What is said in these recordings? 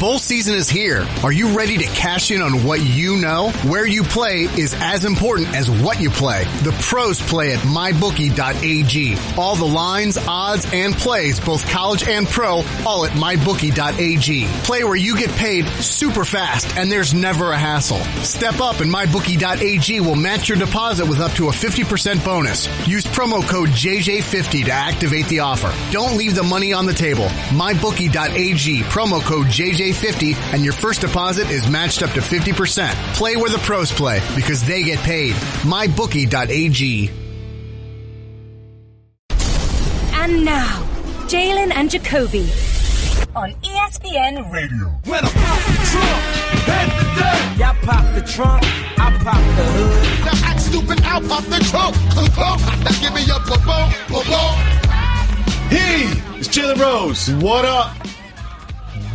bowl season is here. Are you ready to cash in on what you know? Where you play is as important as what you play. The pros play at mybookie.ag. All the lines, odds, and plays, both college and pro, all at mybookie.ag. Play where you get paid super fast and there's never a hassle. Step up and mybookie.ag will match your deposit with up to a 50% bonus. Use promo code JJ50 to activate the offer. Don't leave the money on the table. mybookie.ag, promo code JJ50, and your first deposit is matched up to 50%. Play where the pros play because they get paid. mybookie.ag. And now, Jalen and Jacoby on ESPN Radio. When I pop the trunk, head the dirt. Y'all pop the trunk, I pop the hood. Now act stupid, I'll pop the trunk. Now give me a boom. He is Jalen Rose. What up?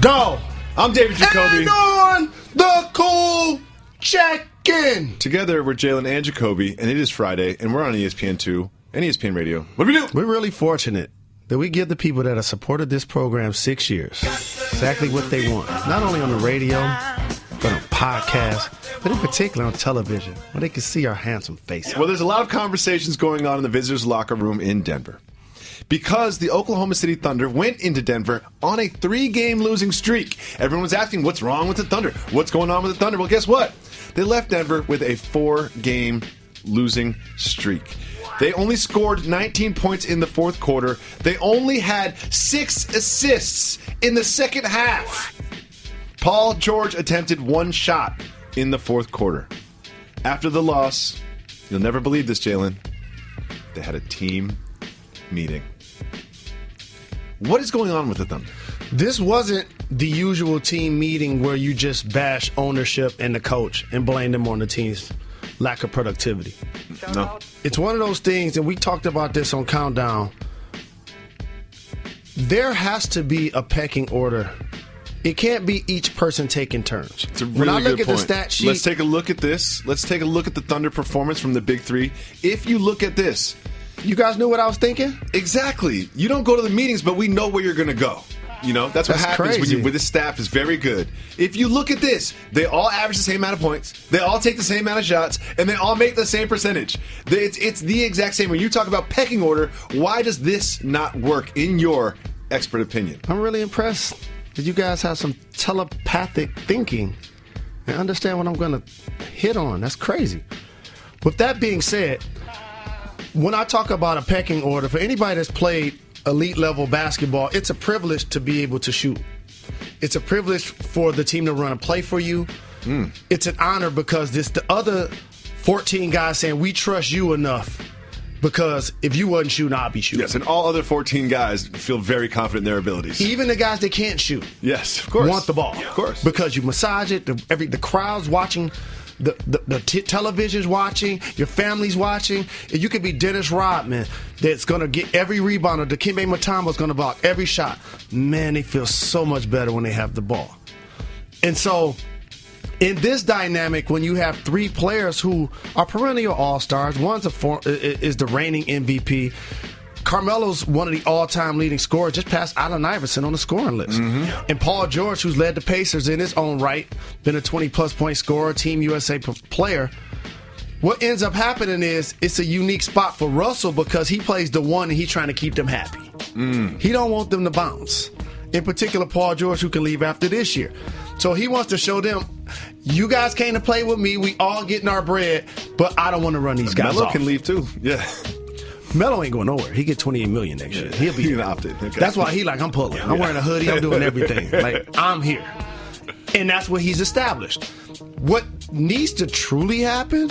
Go. I'm David Jacoby. And on the cool check-in. Together, we're Jalen and Jacoby, and it is Friday, and we're on ESPN2 and ESPN Radio. What do we do? We're really fortunate that we give the people that have supported this program 6 years exactly what they want. Not only on the radio, but on podcasts, but in particular on television, where they can see our handsome faces. Well, there's a lot of conversations going on in the visitors' locker room in Denver, because the Oklahoma City Thunder went into Denver on a 3-game losing streak. Everyone was asking, what's wrong with the Thunder? What's going on with the Thunder? Well, guess what? They left Denver with a 4-game losing streak. They only scored 19 points in the fourth quarter. They only had 6 assists in the second half. Paul George attempted 1 shot in the fourth quarter. After the loss, you'll never believe this, Jalen, they had a team meeting. What is going on with the Thunder? This wasn't the usual team meeting where you just bash ownership and the coach and blame them on the team's lack of productivity. No. It's one of those things, and we talked about this on Countdown. There has to be a pecking order. It can't be each person taking turns. It's a really when I look good at point. the stat sheet, let's take a look at this. Let's take a look at the Thunder performance from the Big Three. If you look at this, you guys knew what I was thinking? Exactly. You don't go to the meetings, but we know where you're going to go. You know, that's what happens when the staff is very good. If you look at this, they all average the same amount of points, they all take the same amount of shots, and they all make the same percentage. It's the exact same. When you talk about pecking order, why does this not work in your expert opinion? I'm really impressed that you guys have some telepathic thinking and understand what I'm going to hit on. That's crazy. With that being said, when I talk about a pecking order, for anybody that's played elite level basketball, it's a privilege to be able to shoot. It's a privilege for the team to run a play for you. It's an honor because this the other 14 guys saying we trust you enough because if you wasn't shooting, I'll be shooting. Yes, and all other 14 guys feel very confident in their abilities. Even the guys that can't shoot. Yes, of course. Want the ball. Of course. Because you massage it, the crowd's watching, the television's watching, your family's watching. And you could be Dennis Rodman that's going to get every rebound, or Dikembe Mutombo's going to block every shot. Man, they feel so much better when they have the ball. And so in this dynamic, when you have 3 players who are perennial all-stars, one's is the reigning MVP. Carmelo's one of the all-time leading scorers, just past Allen Iverson on the scoring list. And Paul George, who's led the Pacers in his own right, been a 20-plus point scorer, Team USA player. What ends up happening is it's a unique spot for Russell because he plays the one and he's trying to keep them happy. He don't want them to bounce. In particular, Paul George, who can leave after this year. So he wants to show them, you guys came to play with me, we all getting our bread, but I don't want to run these guys Melo off. can leave too, yeah. Melo ain't going nowhere. He get $28 million next year. He'll be opted. Okay. That's why he like, I'm pulling. I'm wearing a hoodie. I'm doing everything. Like, I'm here. And that's what he's established. What needs to truly happen,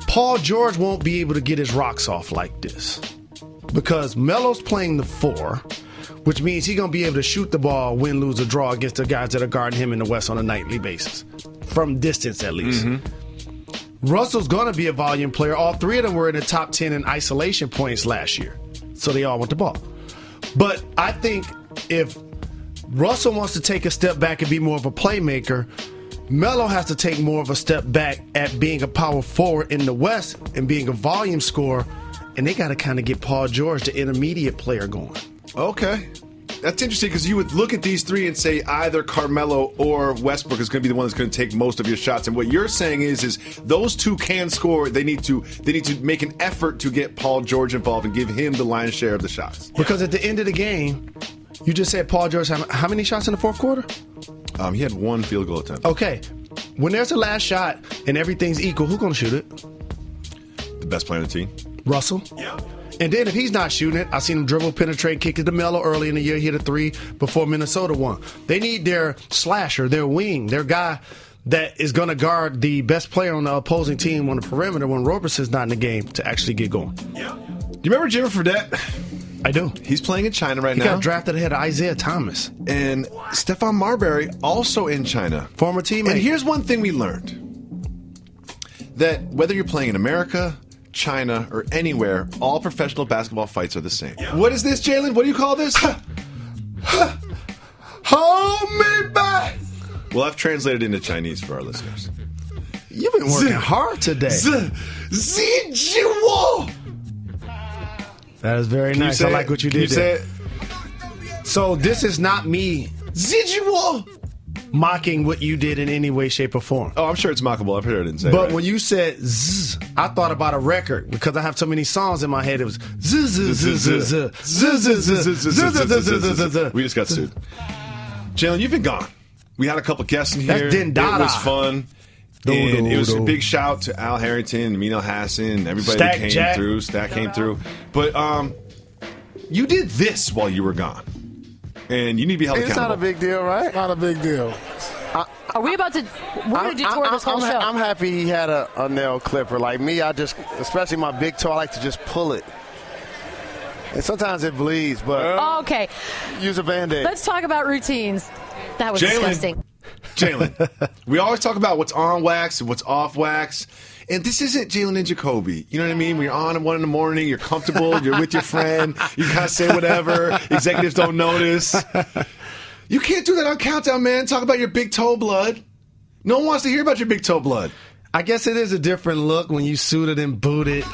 Paul George won't be able to get his rocks off like this because Melo's playing the 4, which means he's going to be able to shoot the ball, win, lose, or draw against the guys that are guarding him in the West on a nightly basis, from distance at least. Russell's going to be a volume player. All 3 of them were in the top 10 in isolation points last year, so they all want the ball. But I think if Russell wants to take a step back and be more of a playmaker, Melo has to take more of a step back at being a power forward in the West and being a volume scorer, and they got to kind of get Paul George, the intermediate player, going. Okay. That's interesting because you would look at these three and say either Carmelo or Westbrook is going to be the one that's going to take most of your shots. And what you're saying is those two can score. They need to make an effort to get Paul George involved and give him the lion's share of the shots. Because at the end of the game, you just said Paul George had how many shots in the fourth quarter? He had one field goal attempt. Okay. When there's a last shot and everything's equal, who's going to shoot it? The best player on the team. Russell. Yeah. And then if he's not shooting it, I seen him dribble, penetrate, kick it to Melo early in the year. He hit a 3 before Minnesota won. They need their slasher, their wing, their guy that is going to guard the best player on the opposing team on the perimeter when Roberson's not in the game to actually get going. Yeah. You remember Jimmy Fredette? I do. He's playing in China right now. He got drafted ahead of Isaiah Thomas. And Stephon Marbury also in China. Former teammate. And here's one thing we learned. That whether you're playing in America, China, or anywhere, all professional basketball fights are the same. Yeah. What is this, Jalen? What do you call this? Hold me back. Well, I've translated into Chinese for our listeners. You've been working hard today. Zijiwo. That is very nice. I like what you did there. So this is not me Zijiwo mocking what you did in any way, shape, or form. Oh, I'm sure it's mockable. I've heard it and say. But when you said zzz, I thought about a record because I have so many songs in my head. It was zzz, zzz, zzz, zzz, zzz, zzz. We just got sued. Jalen, you've been gone. We had a couple guests in here. That's Din Dada. It was fun. And it was a big shout to Al Harrington, Amino Hassan, everybody that came through. Stack came through. But you did this while you were gone. And you need to be held accountable. It's not a big deal, right? Not a big deal. Are we about to? We're going to detour this whole show. I'm happy he had a nail clipper. Like me, I just, especially my big toe, I like to just pull it. And sometimes it bleeds, but okay. Use a Band-Aid. Let's talk about routines. That was disgusting. Jalen, we always talk about what's on wax and what's off wax. And this isn't Jalen and Jacoby. You know what I mean? When you're on at 1 in the morning, you're comfortable, you're with your friend, you kind of say whatever, executives don't notice. You can't do that on Countdown, man. Talk about your big toe blood. No one wants to hear about your big toe blood. I guess it is a different look when you suited and booted.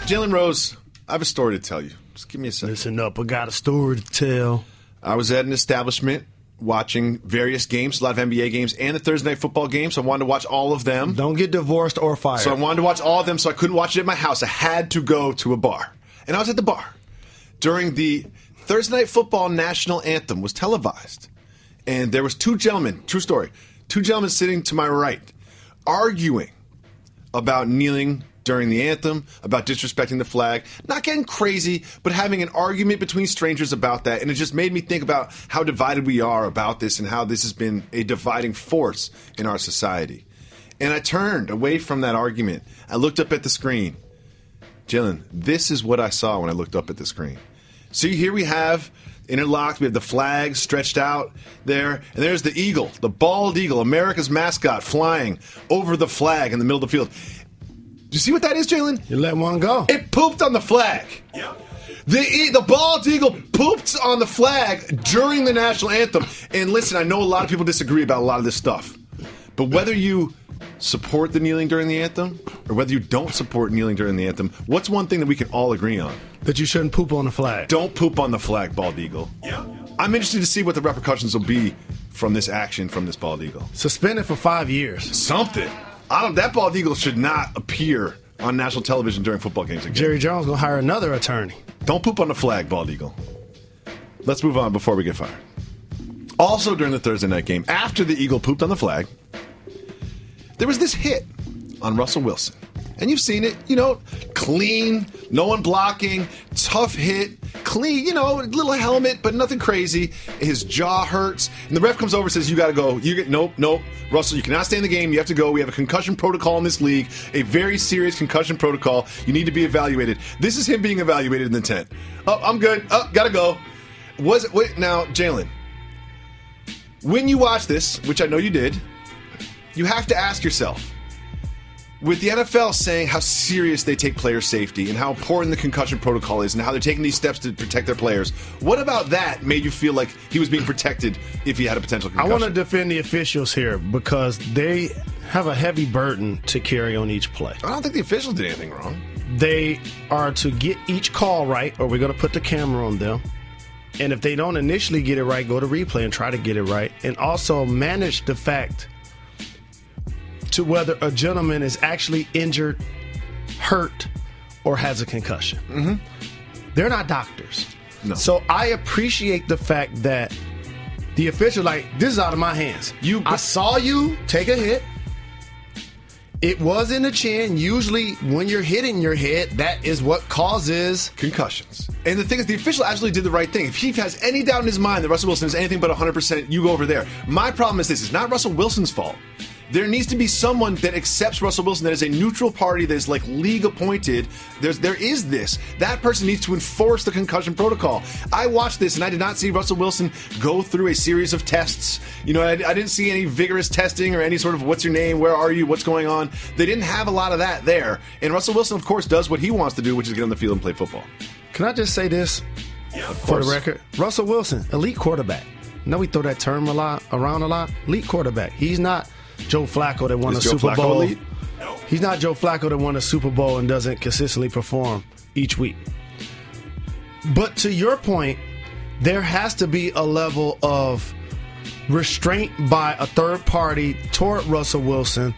Jalen Rose, I have a story to tell you. Just give me a second. Listen up, I got a story to tell. I was at an establishment watching various games, a lot of NBA games, and the Thursday Night Football game, so I wanted to watch all of them. Don't get divorced or fired. So I wanted to watch all of them, so I couldn't watch it at my house. I had to go to a bar. And I was at the bar during the Thursday Night Football National Anthem was televised. And there was two gentlemen, true story, two gentlemen sitting to my right, arguing about kneeling during the anthem, about disrespecting the flag, not getting crazy, but having an argument between strangers about that. And it just made me think about how divided we are about this and how this has been a dividing force in our society. And I turned away from that argument. I looked up at the screen. Jalen, this is what I saw when I looked up at the screen. See, here we have interlocked. We have the flag stretched out there. And there's the eagle, the bald eagle, America's mascot, flying over the flag in the middle of the field. Do you see what that is, Jalen? You let one go. It pooped on the flag. Yeah. The bald eagle pooped on the flag during the national anthem. And listen, I know a lot of people disagree about a lot of this stuff. But whether you support the kneeling during the anthem or whether you don't support kneeling during the anthem, what's one thing that we can all agree on? That you shouldn't poop on the flag. Don't poop on the flag, bald eagle. Yeah. I'm interested to see what the repercussions will be from this action from this bald eagle. Suspended for 5 years. Something. That bald eagle should not appear on national television during football games again. Jerry Jones going to hire another attorney. Don't poop on the flag, bald eagle. Let's move on before we get fired. Also during the Thursday night game, after the eagle pooped on the flag, there was this hit on Russell Wilson. And you've seen it, clean, no one blocking, tough hit, clean, little helmet, but nothing crazy. His jaw hurts. And the ref comes over and says, you got to go. Nope. Russell, you cannot stay in the game. You have to go. We have a concussion protocol in this league, a very serious concussion protocol. You need to be evaluated. This is him being evaluated in the tent. Oh, I'm good. Oh, got to go. Now, Jalen, when you watch this, which I know you did, you have to ask yourself, with the NFL saying how serious they take player safety and how important the concussion protocol is and how they're taking these steps to protect their players, what about that made you feel like he was being protected if he had a potential concussion? I want to defend the officials here because they have a heavy burden to carry on each play. I don't think the officials did anything wrong. They are to get each call right, or we're going to put the camera on them. And if they don't initially get it right, go to replay and try to get it right. And also manage the fact to whether a gentleman is actually injured, hurt, or has a concussion. Mm-hmm. They're not doctors. No. So I appreciate the fact that the official, like, this is out of my hands. I saw you take a hit. It was in the chin. Usually when you're hitting your head, that is what causes concussions. And the thing is, the official actually did the right thing. If he has any doubt in his mind that Russell Wilson is anything but 100%, you go over there. My problem is this. It's not Russell Wilson's fault. There needs to be someone that accepts Russell Wilson, that is a neutral party, that is like league appointed. There is this. That person needs to enforce the concussion protocol. I watched this and I did not see Russell Wilson go through a series of tests. You know, I didn't see any vigorous testing or any sort of what's your name, where are you, what's going on. They didn't have a lot of that there. And Russell Wilson, of course, does what he wants to do, which is get on the field and play football. Can I just say this for the record? Russell Wilson, elite quarterback. I know we throw that term around a lot. Elite quarterback. He's not Joe Flacco that won a Super Bowl. No. He's not Joe Flacco that won a Super Bowl and doesn't consistently perform each week. But to your point, there has to be a level of restraint by a third party toward Russell Wilson,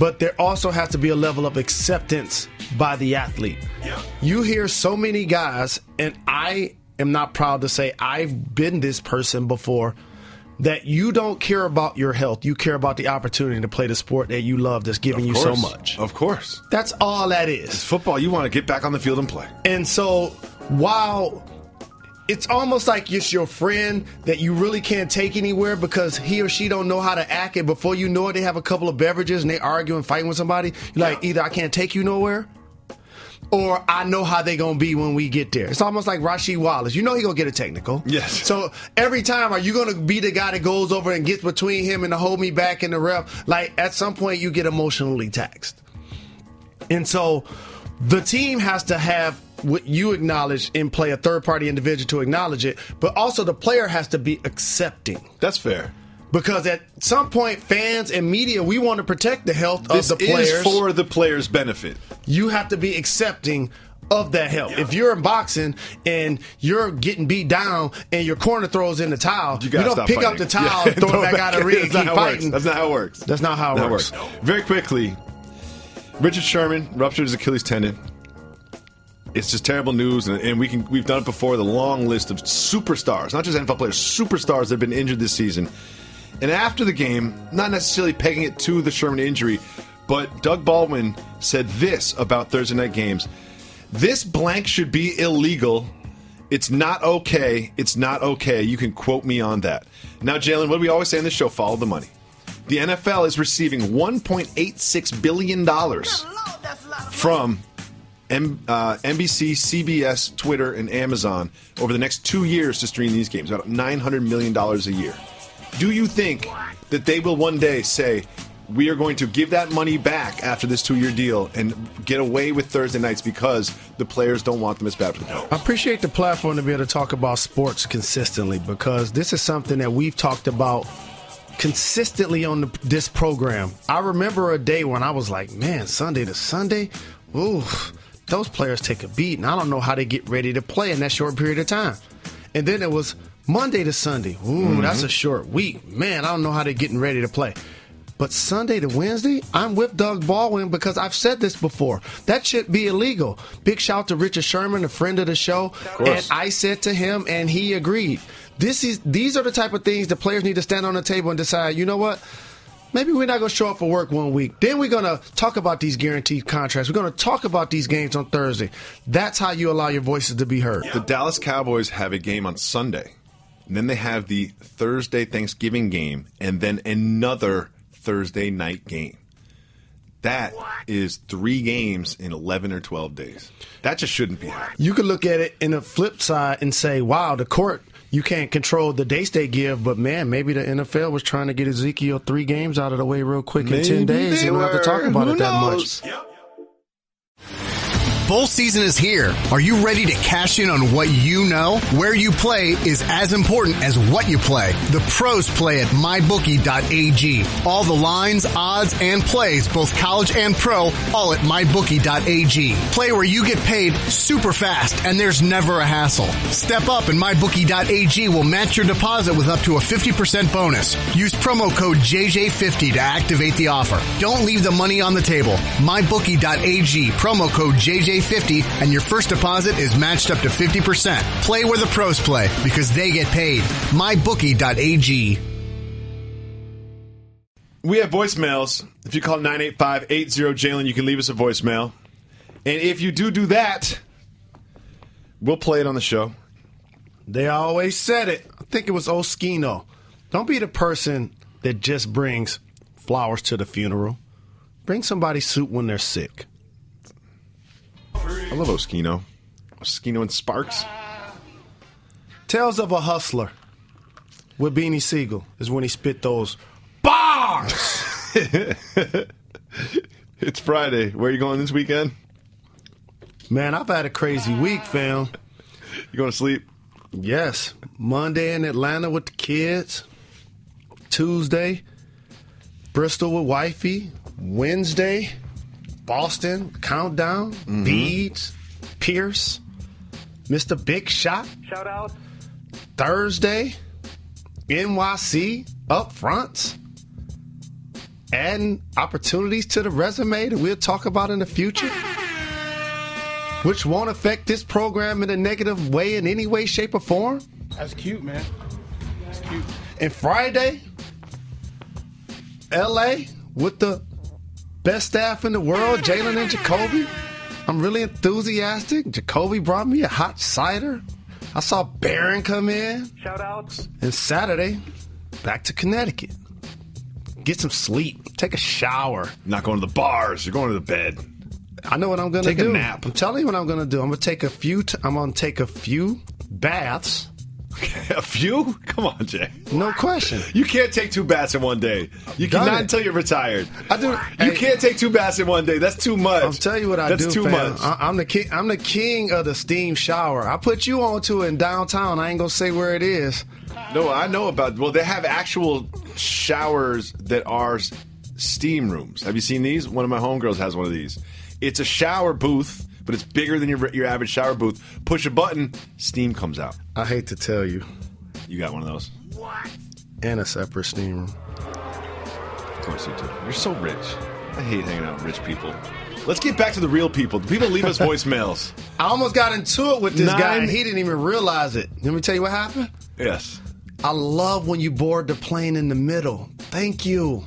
but there also has to be a level of acceptance by the athlete. Yeah. You hear so many guys, and I am not proud to say I've been this person before, that you don't care about your health. You care about the opportunity to play the sport that you love that's giving you so much. Of course. That's all that is. It's football. You want to get back on the field and play. And so while it's almost like it's your friend that you really can't take anywhere because he or she don't know how to act, and before you know it, they have a couple of beverages and they argue and fighting with somebody, you're like, either I can't take you nowhere, or I know how they going to be when we get there. It's almost like Rasheed Wallace. You know he going to get a technical. Yes. So every time, are you going to be the guy that goes over and gets between him and the hold me back and the ref? Like, at some point, you get emotionally taxed. And so the team has to have what you acknowledge in play, a third-party individual to acknowledge it, but also the player has to be accepting. That's fair. Because at some point, fans and media, we want to protect the health of the players. This is for the players' benefit. You have to be accepting of that help. Yeah. If you're in boxing and you're getting beat down and your corner throws in the towel, you don't pick up the towel and throw it back out of the ring and keep fighting. That's not how it works. That's not how it works. Very quickly, Richard Sherman ruptured his Achilles tendon. It's just terrible news, and we've done it before, the long list of superstars, not just NFL players, superstars that have been injured this season. And after the game, not necessarily pegging it to the Sherman injury, but Doug Baldwin said this about Thursday night games. This blank should be illegal. It's not okay. It's not okay. You can quote me on that. Now, Jalen, what do we always say on this show? Follow the money. The NFL is receiving $1.86 billion from NBC, CBS, Twitter, and Amazon over the next 2 years to stream these games, about $900 million a year. Do you think that they will one day say, we are going to give that money back after this 2-year deal and get away with Thursday nights because the players don't want them as bad for the players? I appreciate the platform to be able to talk about sports consistently, because this is something that we've talked about consistently on this program. I remember a day when I was like, man, Sunday to Sunday, ooh, those players take a beat, and I don't know how they get ready to play in that short period of time. And then it was Monday to Sunday. Ooh, that's a short week. Man, I don't know how they're getting ready to play. But Sunday to Wednesday, I'm with Doug Baldwin because I've said this before. That should be illegal. Big shout to Richard Sherman, a friend of the show. And I said to him, and he agreed. These are the type of things the players need to stand on the table and decide, you know what? Maybe we're not going to show up for work one week. Then we're going to talk about these guaranteed contracts. We're going to talk about these games on Thursday. That's how you allow your voices to be heard. The Dallas Cowboys have a game on Sunday. And then they have the Thursday Thanksgiving game, and then another Thursday night game. That is 3 games in 11 or 12 days. That just shouldn't be happening. You could look at it in the flip side and say, wow, the court, you can't control the dates they give, but man, maybe the NFL was trying to get Ezekiel 3 games out of the way real quick in 10 days. You don't have to talk about it that much. Bowl season is here. Are you ready to cash in on what you know? Where you play is as important as what you play. The pros play at mybookie.ag. All the lines, odds, and plays, both college and pro, all at mybookie.ag. Play where you get paid super fast and there's never a hassle. Step up and mybookie.ag will match your deposit with up to a 50% bonus. Use promo code JJ50 to activate the offer. Don't leave the money on the table. mybookie.ag, promo code JJ50, and your first deposit is matched up to 50%. Play where the pros play because they get paid. mybookie.ag. We have voicemails. If you call 985-80-JALEN, you can leave us a voicemail. And if you do that, we'll play it on the show. They always said it. I think it was Oskino. Don't be the person that just brings flowers to the funeral. Bring somebody soup when they're sick. I love Oskino. Oskino and Sparks. Tales of a Hustler with Beanie Siegel is when he spit those bars. It's Friday. Where are you going this weekend? Man, I've had a crazy week, fam. You going to sleep? Yes. Monday in Atlanta with the kids. Tuesday, Bristol with wifey. Wednesday, Boston, Countdown, Beads, Pierce, Mr. Big Shot. Shout out. Thursday, NYC, up fronts. Adding opportunities to the resume that we'll talk about in the future, which won't affect this program in a negative way in any way, shape, or form. That's cute, man. That's cute. And Friday, LA with the best staff in the world, Jalen and Jacoby. I'm really enthusiastic. Jacoby brought me a hot cider. I saw Barron come in. Shout outs. And Saturday, back to Connecticut. Get some sleep. Take a shower. Not going to the bars. You're going to the bed. I know what I'm going to do. Take a nap. I'm telling you what I'm going to do. I'm going to take a few baths. A few? Come on, Jay. No question. You can't take 2 baths in one day. You cannot until you're retired. I do. You can't take 2 baths in one day. That's too much. I'll tell you what I do. That's too fam. much. I'm the king of the steam shower. I put you onto it in downtown. I ain't gonna say where it is. No, I know about. Well, they have actual showers that are steam rooms. Have you seen these? One of my homegirls has one of these. It's a shower booth, but it's bigger than your average shower booth. Push a button, steam comes out. I hate to tell you. You got one of those? What? And a separate steam room. Of course you do. You're so rich. I hate hanging out with rich people. Let's get back to the real people. The people leave us voicemails. I almost got into it with this guy, and he didn't even realize it. Let me tell you what happened? Yes. I love when you board the plane in the middle. Thank you.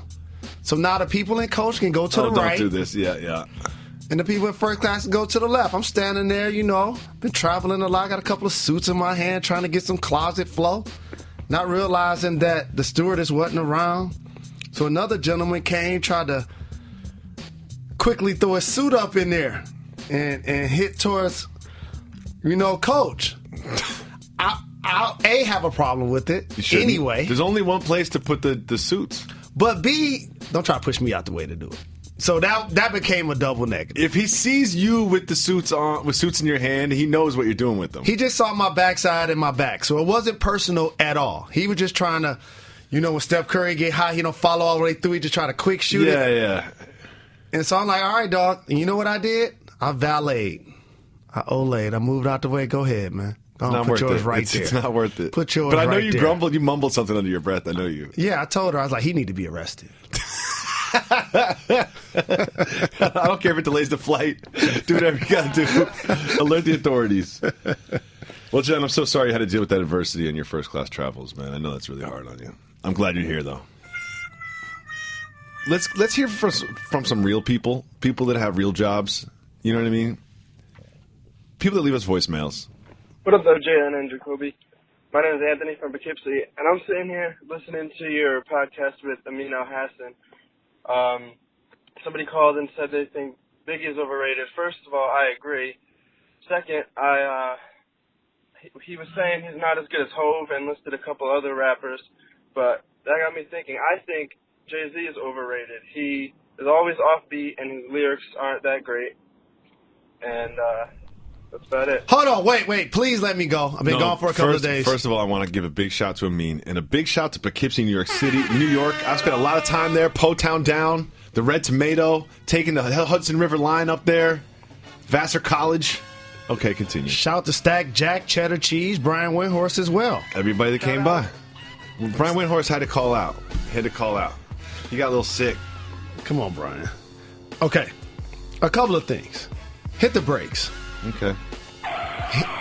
So now the people in coach can go to the right. Don't do this. Yeah. And the people in first class can go to the left. I'm standing there, been traveling a lot. Got a couple of suits in my hand, trying to get some closet flow. Not realizing that the stewardess wasn't around. So another gentleman came, tried to quickly throw his suit up in there and hit towards, coach. I'll A, have a problem with it anyway. There's only one place to put the suits. But B, don't try to push me out the way to do it. So that became a double negative. If he sees you with the suits on, with suits in your hand, he knows what you're doing with them. He just saw my backside and my back, so it wasn't personal at all. He was just trying to, when Steph Curry get high, he don't follow all the way through. He just try to quick shoot it. Yeah. And so I'm like, all right, dog. And you know what I did? I valeted. I olayed. I moved out the way. Go ahead, man. Go on, put yours right there. It's not worth it. Put yours right there. But I know right you there. grumbled. You mumbled something under your breath. I know you. Yeah, I told her. I was like, he need to be arrested. I don't care if it delays the flight. Do whatever you got to do. Alert the authorities. Well, Jen, I'm so sorry you had to deal with that adversity in your first class travels, man. I know that's really hard on you. I'm glad you're here, though. Let's hear from some real people that have real jobs. You know what I mean? People that leave us voicemails. What up, though, Jalen and Jacoby? My name is Anthony from Poughkeepsie, and I'm sitting here listening to your podcast with Amin Al-Hassan. Somebody called and said they think Biggie is overrated. First of all, I agree. Second, he was saying he's not as good as Hove and listed a couple other rappers, but that got me thinking. I think Jay-Z is overrated. He is always offbeat, and his lyrics aren't that great. and that's about it. Hold on, wait. Please let me go. I've been gone for a couple of days. First of all, I want to give a big shout to Amin and a big shout to Poughkeepsie, New York City, New York. I've spent a lot of time there. Po-Town down, the Red Tomato, taking the Hudson River line up there, Vassar College. Okay, continue. Shout to Stack Jack, Cheddar Cheese, Brian Windhorse as well. Everybody that came by. Brian Windhorse had to call out. He got a little sick. Come on, Brian. Okay, a couple of things. Hit the brakes. Okay.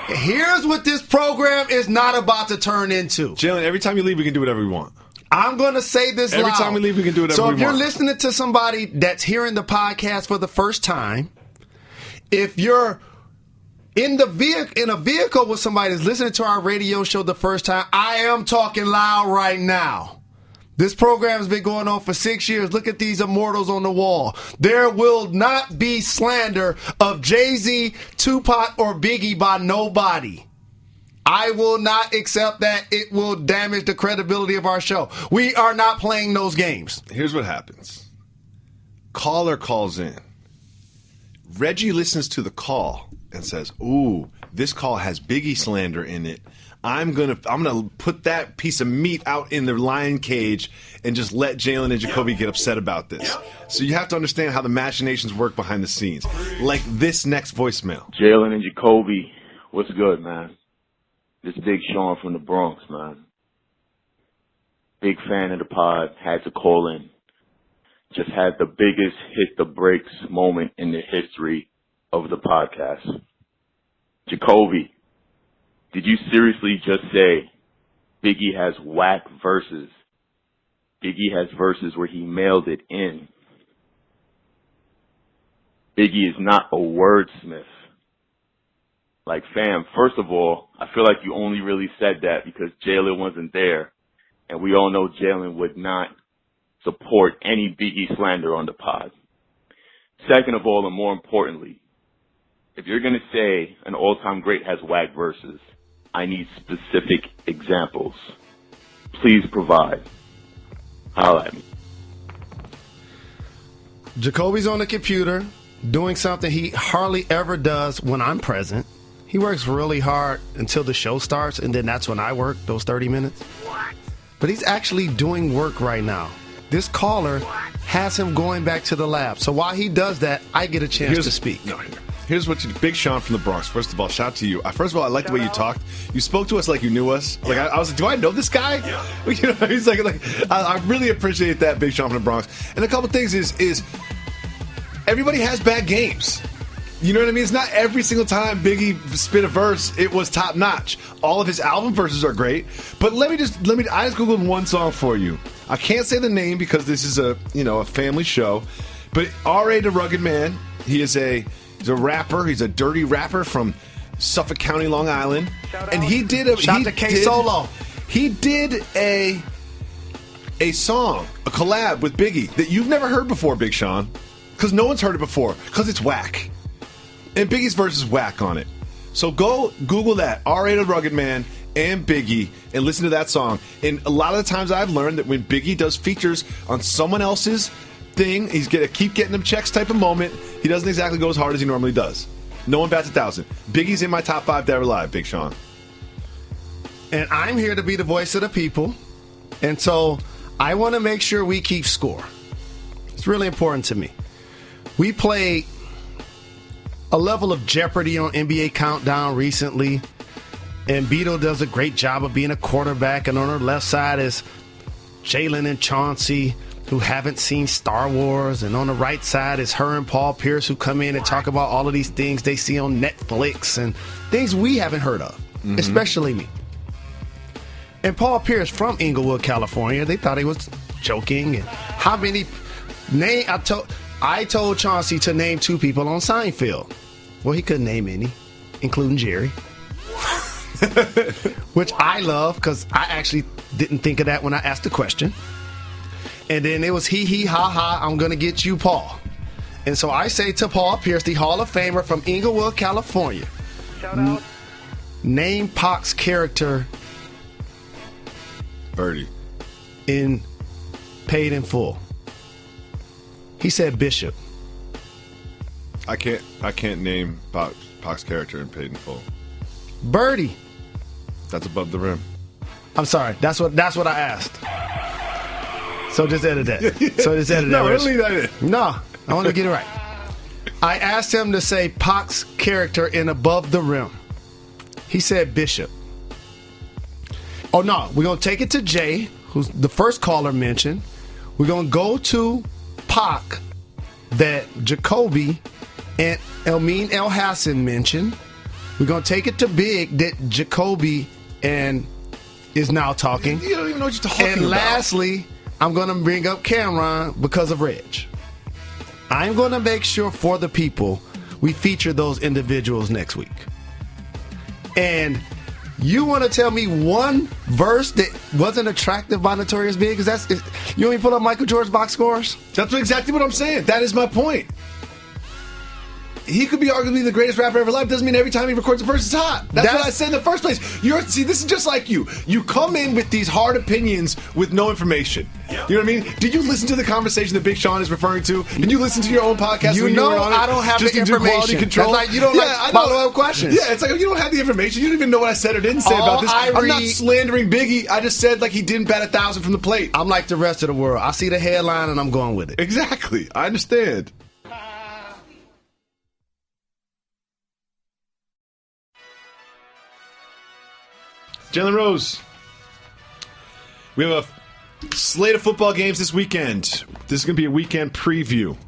Here's what this program is not about to turn into. Jalen, every time you leave, we can do whatever we want. I'm going to say this Every loud. time we leave, we can do whatever we want. So if you're listening to somebody that's hearing the podcast for the first time, if you're in a vehicle with somebody that's listening to our radio show the first time, I am talking loud right now. This program has been going on for 6 years. Look at these immortals on the wall. There will not be slander of Jay-Z, Tupac, or Biggie by nobody. I will not accept that. It will damage the credibility of our show. We are not playing those games. Here's what happens. Caller calls in. Reggie listens to the call and says, ooh, this call has Biggie slander in it. I'm gonna put that piece of meat out in the lion cage and just let Jalen and Jacoby get upset about this. So you have to understand how the machinations work behind the scenes. Like this next voicemail. Jalen and Jacoby, what's good, man? This Big Sean from the Bronx, man. Big fan of the pod. Had to call in. Just had the biggest hit the brakes moment in the history of the podcast. Jacoby, did you seriously just say Biggie has whack verses? Biggie has verses where he mailed it in. Biggie is not a wordsmith. Like, fam, first of all, I feel like you only really said that because Jalen wasn't there. And we all know Jalen would not support any Biggie slander on the pod. Second of all, and more importantly, if you're going to say an all-time great has whack verses, I need specific examples. Please provide. Holla at me. Jacoby's on the computer doing something he hardly ever does when I'm present. He works really hard until the show starts, and then that's when I work, those 30 minutes. But he's actually doing work right now. This caller has him going back to the lab. So while he does that, I get a chance to speak. Here's what Big Sean from the Bronx. First of all, shout out to you. First of all, I like the way you talked. You spoke to us like you knew us. Like I was like, do I know this guy? Yeah. You know, he's like I really appreciate that, Big Sean from the Bronx. And a couple things is everybody has bad games. You know what I mean? It's not every single time Biggie spit a verse, it was top notch. All of his album verses are great. But I just Googled one song for you. I can't say the name because this is a family show. But R.A. the Rugged Man, he's a rapper. He's a dirty rapper from Suffolk County, Long Island. And he did a Shout to K Solo. He did a song, a collab with Biggie that you've never heard before, Big Sean. Because no one's heard it before. Because it's whack. And Biggie's verse is whack on it. So go Google that, R.A. the Rugged Man and Biggie, and listen to that song. And a lot of the times I've learned that when Biggie does features on someone else's thing, he's going to keep getting them checks type of moment. He doesn't exactly go as hard as he normally does. No one bats 1,000. Biggie's in my top 5 dead or alive, Big Sean. And I'm here to be the voice of the people. And so I want to make sure we keep score. It's really important to me. We played a level of Jeopardy on NBA Countdown recently, and Beto does a great job of being a quarterback, and on her left side is Jalen and Chauncey, who haven't seen Star Wars, and on the right side is her and Paul Pierce, who come in and talk about all of these things they see on Netflix and things we haven't heard of, especially me. And Paul Pierce from Inglewood, California, they thought he was joking. And how many I told Chauncey to name 2 people on Seinfeld. Well, he couldn't name any, including Jerry. Which I love, because I actually didn't think of that when I asked the question. And then it was he, ha, ha, I'm going to get you, Paul. And so I say to Paul Pierce, the Hall of Famer from Inglewood, California, Shout out. Name Pac's character Birdie. in Paid in Full. He said Bishop. I can't name Pac's character in Paid in Full. Birdie. That's above the rim. I'm sorry. That's what I asked. So just edit that. No, don't leave that in. No, I want to get it right. I asked him to say Pac's character in Above the Rim. He said Bishop. Oh, no. We're going to take it to Jay, who's the first caller mentioned. We're going to go to Pac that Jacoby and Elmine El Hassan mentioned. We're going to take it to Big that Jacoby and is now talking. You don't even know what you're talking about. And lastly, I'm going to bring up Cameron because of Reg. I'm going to make sure for the people we feature those individuals next week. And you want to tell me one verse that wasn't attractive by Notorious Big? Because you want me to pull up Michael Jordan's box scores? That's exactly what I'm saying. That is my point. He could be arguably the greatest rapper ever alive. Doesn't mean every time he records a verse it's hot. That's what I said in the first place. See, this is just like you. You come in with these hard opinions with no information. Yep. You know what I mean? Did you listen to the conversation that Big Sean is referring to? Did you listen to your own podcast? You know I don't have the information. Control? That's like you don't like follow-up questions. Yeah, it's like you don't have the information. You don't even know what I said or didn't say about this. I'm not slandering Biggie. I just said like he didn't bat 1,000 from the plate. I'm like the rest of the world. I see the headline and I'm going with it. Exactly. I understand. Jalen Rose. We have a slate of football games this weekend. This is going to be a weekend preview.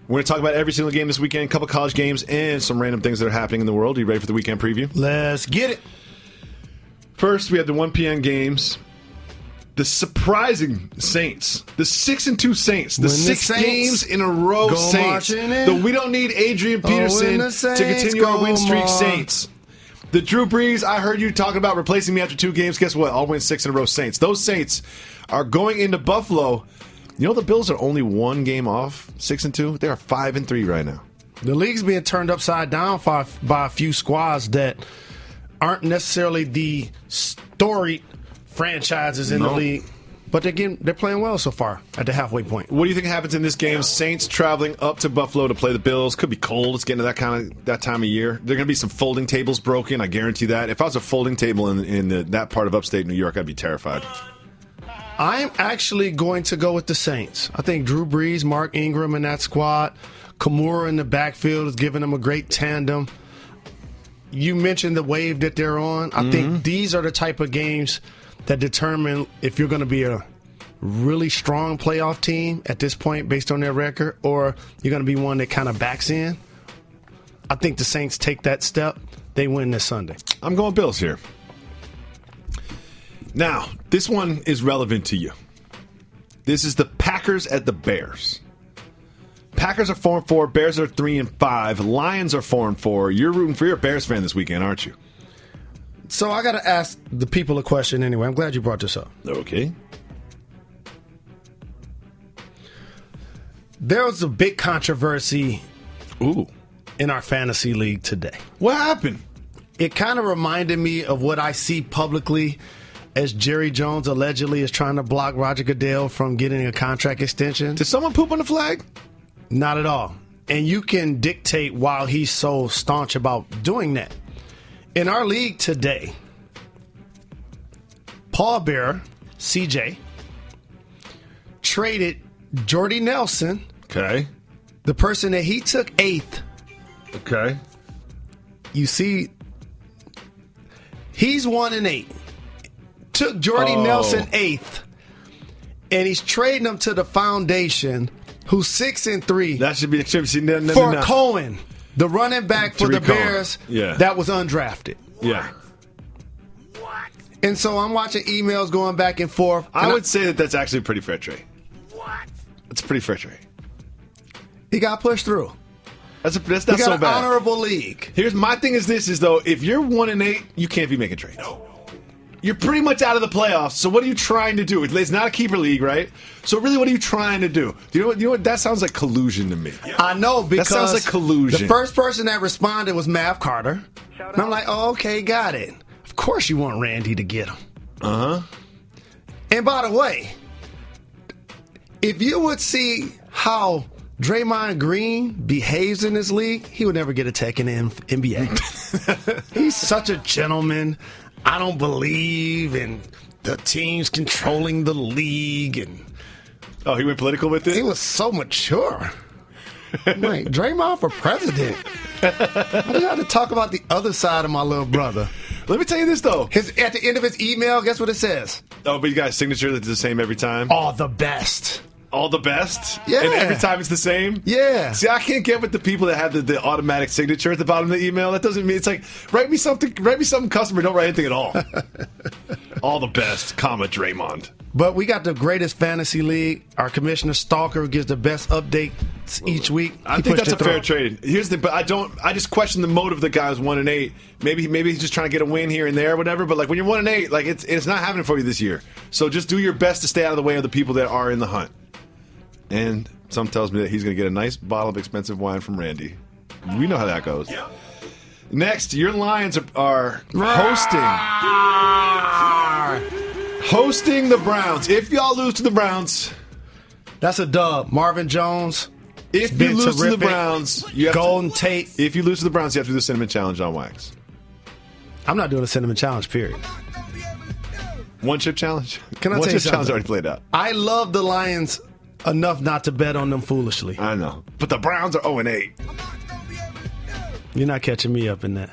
We're going to talk about every single game this weekend, a couple college games, and some random things that are happening in the world. Are you ready for the weekend preview? Let's get it. First, we have the 1 p.m. games. The surprising Saints. The 6-2 Saints. The 6 games in a row Saints. The we don't need Adrian Peterson to continue our win streak Saints. The Drew Brees, I heard you talking about replacing me after 2 games. Guess what? I'll win 6 in a row Saints. Those Saints are going into Buffalo. You know the Bills are only 1 game off 6-2? They are 5-3 right now. The league's being turned upside down by a few squads that aren't necessarily the storied franchises in the league. But again, they're playing well so far at the halfway point. What do you think happens in this game? Saints traveling up to Buffalo to play the Bills. Could be cold. It's getting to that time of year. There are going to be some folding tables broken. I guarantee that. If I was a folding table in that part of upstate New York, I'd be terrified. I'm actually going to go with the Saints. I think Drew Brees, Mark Ingram in that squad, Kimura in the backfield is giving them a great tandem. You mentioned the wave that they're on. I think these are the type of games that determine if you're going to be a really strong playoff team at this point based on their record, or you're going to be one that kind of backs in. I think the Saints take that step. They win this Sunday. I'm going Bills here. Now, this one is relevant to you. This is the Packers at the Bears. Packers are 4-4. Bears are 3-5. Lions are 4-4. You're rooting for your Bears fan this weekend, aren't you? So I got to ask the people a question anyway. I'm glad you brought this up. Okay. There was a big controversy in our fantasy league today. What happened? It kind of reminded me of what I see publicly as Jerry Jones allegedly is trying to block Roger Goodell from getting a contract extension. Did someone poop on the flag? Not at all. And you can dictate why he's so staunch about doing that. In our league today, Paul Bearer, CJ, traded Jordy Nelson, the person that he took 8th. Okay. You see, he's 1-8. Took Jordy Nelson 8th, and he's trading him to the foundation, who's 6-3. That should be for Cohen. The running back for the Bears that was undrafted. Yeah. And so I'm watching emails going back and forth. I would say that that's actually a pretty fair trade. It's a pretty fair trade. He got pushed through. That's not so bad. He got an honorable league. Here's my thing is though, if you're 1-8, you can't be making trades. No. You're pretty much out of the playoffs. So what are you trying to do? It's not a keeper league, right? So really, what are you trying to do? You know what? That sounds like collusion to me. I know, because that sounds like collusion. The first person that responded was Mav Carter. And I'm like, oh, okay, got it. Of course you want Randy to get him. And by the way, if you would see how Draymond Green behaves in this league, he would never get a tech in the NBA. He's such a gentleman. I don't believe in the teams controlling the league. And oh, he went political with it? He was so mature. I'm like, Draymond for president. I got to talk about the other side of my little brother. Let me tell you this, though. At the end of his email, guess what it says? Oh, but you got a signature that's the same every time? All the best. All the best? Yeah. And every time it's the same? Yeah. See, I can't get with the people that have the automatic signature at the bottom of the email. That doesn't mean, it's like, write me something customer, don't write anything at all. All the best, comma, Draymond. But we got the greatest fantasy league. Our commissioner Stalker gives the best updates each week. I think that's a fair trade. But I just question the motive of the guy who's 1-8. Maybe he's just trying to get a win here and there or whatever. But like when you're 1-8, like it's not happening for you this year. So just do your best to stay out of the way of the people that are in the hunt. And some tells me that he's going to get a nice bottle of expensive wine from Randy. We know how that goes. Yep. Next, your Lions are hosting the Browns. If y'all lose to the Browns, that's a dub. Marvin Jones. If you lose to the Browns, you have Golden Tate. If you lose to the Browns, you have to do the Cinnamon Challenge on wax. I'm not doing a Cinnamon Challenge, period. One chip challenge? Can I tell you something? Challenge already played out. I love the Lions enough not to bet on them foolishly. I know. But the Browns are 0-8. You're not catching me up in that.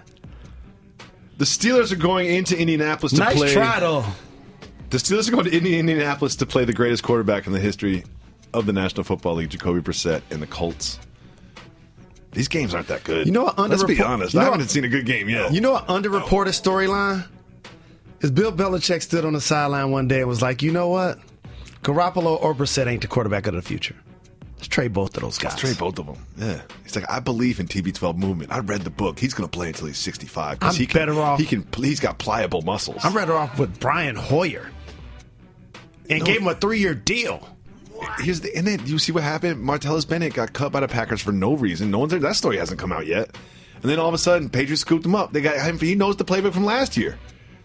The Steelers are going into Indianapolis to play. Nice try, though. The Steelers are going to Indianapolis to play the greatest quarterback in the history of the National Football League, Jacoby Brissett, and the Colts. These games aren't that good. You know what? Let's be honest. I haven't seen a good game yet. You know what underreported storyline? Is Bill Belichick stood on the sideline one day and was like, you know what? Garoppolo or Brissett ain't the quarterback of the future. Let's trade both of those guys. Let's trade both of them. Yeah. He's like, I believe in TB12 movement. I read the book. He's going to play until he's 65. I'm better off. He's got pliable muscles. I'm better off with Brian Hoyer. And gave him a 3-year deal. And then you see what happened? Martellus Bennett got cut by the Packers for no reason. That story hasn't come out yet. And then all of a sudden, Patriots scooped him up. They got him. He knows the playbook from last year.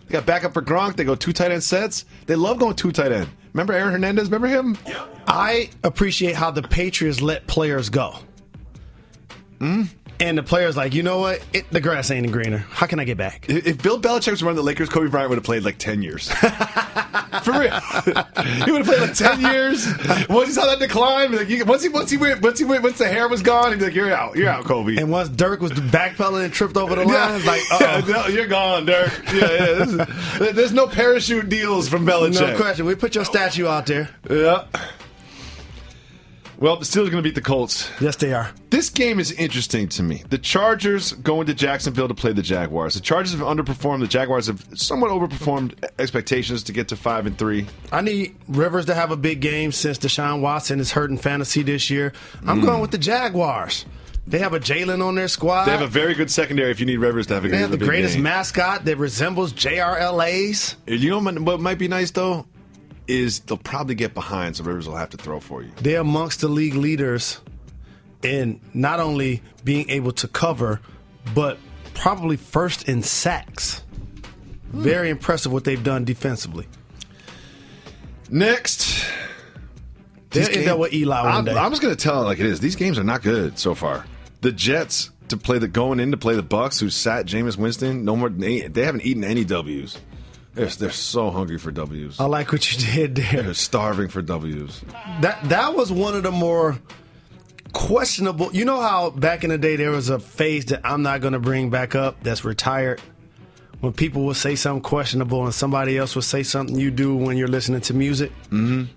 They got backup for Gronk. They go 2 tight end sets. They love going 2 tight end. Remember Aaron Hernandez? Remember him? I appreciate how the Patriots let players go. And the player's like, you know what? The grass ain't greener. How can I get back? If Bill Belichick was running the Lakers, Kobe Bryant would have played like 10 years. For real. He would have played like 10 years. Once he saw that decline, once the hair was gone, he'd be like, you're out, Kobe. And once Dirk was backpedaling and tripped over the line, it's like, no, you're gone, Dirk. There's no parachute deals from Belichick. No question. We put your statue out there. Yeah. Well, the Steelers are going to beat the Colts. Yes, they are. This game is interesting to me. The Chargers go into Jacksonville to play the Jaguars. The Chargers have underperformed. The Jaguars have somewhat overperformed expectations to get to 5-3. I need Rivers to have a big game since Deshaun Watson is hurt in fantasy this year. I'm going with the Jaguars. They have a Jalen on their squad. They have a very good secondary if you need Rivers to have a good game. They have the greatest mascot that resembles JRLA's. You know what might be nice, though? Is they'll probably get behind, so Rivers will have to throw for you. They're amongst the league leaders in not only being able to cover, but probably first in sacks. Very impressive what they've done defensively. Next. They'll end up with Eli one day. I'm just going to tell it like it is. These games are not good so far. The Jets going in to play the Bucs, who sat Jameis Winston. No more. They haven't eaten any W's. They're so hungry for W's. I like what you did there. They're starving for W's. That was one of the more questionable. You know how back in the day there was a phase that I'm not going to bring back up that's retired? When people would say something questionable and somebody else would say something you do when you're listening to music? Mm-hmm.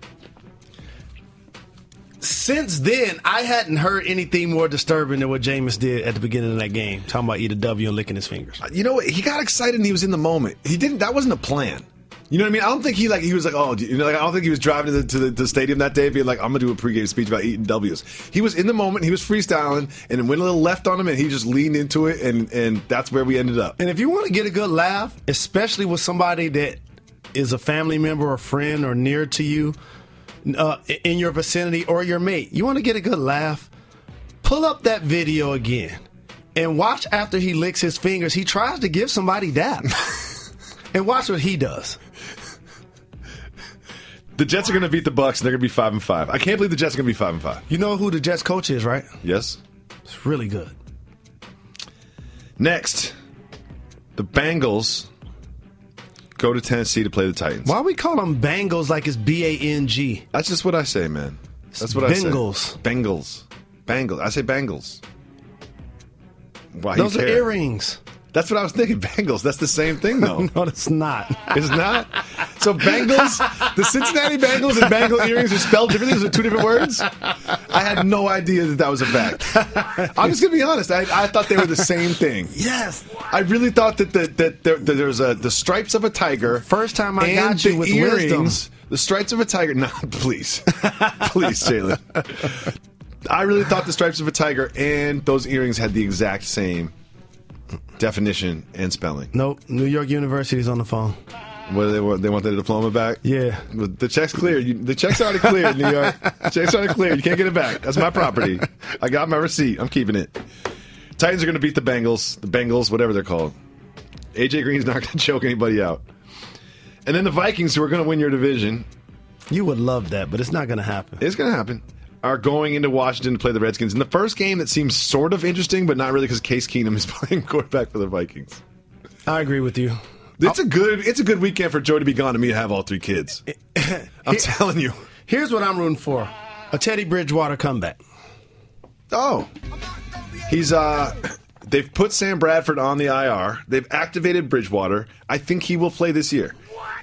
Since then, I hadn't heard anything more disturbing than what Jameis did at the beginning of that game, talking about eat a W and licking his fingers. You know what? He got excited and he was in the moment. That wasn't a plan. You know what I mean? I don't think he was like, I don't think he was driving to the stadium that day being like, I'm going to do a pregame speech about eating W's. He was in the moment, he was freestyling, and it went a little left on him, and he just leaned into it, and that's where we ended up. And if you want to get a good laugh, especially with somebody that is a family member or friend or near to you, in your vicinity or your mate, you want to get a good laugh, pull up that video again and watch after he licks his fingers. He tries to give somebody that. And watch what he does. The Jets are going to beat the Bucs, and they're going to be 5-5. I can't believe the Jets are going to be 5-5. You know who the Jets coach is, right? Yes. It's really good. Next, the Bengals go to Tennessee to play the Titans. Why we call them Bengals like it's B-A-N-G? That's just what I say, man. That's what Bengals. I say. Bengals. I say Bengals. Why Those you are care? earrings. That's what I was thinking. Bengals. That's the same thing, though. No, it's not. It's not? So Bengals, the Cincinnati Bengals and Bengal earrings are spelled differently? Those are two different words? I had no idea that was a fact. I'm just going to be honest. I thought they were the same thing. Yes. I really thought that there's the stripes of a tiger. First time I got you with earrings, wisdom. The stripes of a tiger. No, please. Please, Jalen. I really thought the stripes of a tiger and those earrings had the exact same definition and spelling. Nope. New York University's on the phone. What do they want their diploma back? Yeah. The check's cleared. The check's already cleared, New York. The check's already cleared. You can't get it back. That's my property. I got my receipt. I'm keeping it. Titans are going to beat the Bengals, whatever they're called. AJ Green's not going to choke anybody out. And then the Vikings, who are going to win your division. You would love that, but it's not going to happen. It's going to happen. Are going into Washington to play the Redskins. In the first game that seems sort of interesting, but not really because Case Keenum is playing quarterback for the Vikings. I agree with you. It's a good weekend for Joe to be gone and me to have all three kids. I'm telling you. Here's what I'm rooting for. A Teddy Bridgewater comeback. Oh. He's they've put Sam Bradford on the IR. They've activated Bridgewater. I think he will play this year.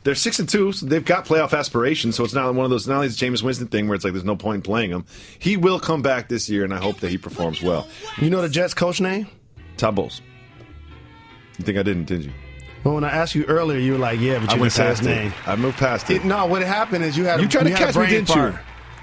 They're 6-2, so they've got playoff aspirations, so it's not one of those, not only is Jameis Winston thing where it's like there's no point in playing him. He will come back this year, and I hope that he performs well. You know the Jets coach name? Todd Bowles. You think I didn't you? Well, when I asked you earlier, you were like, yeah, but you didn't say his name. I moved past it. No, what happened is you tried to catch me, didn't you?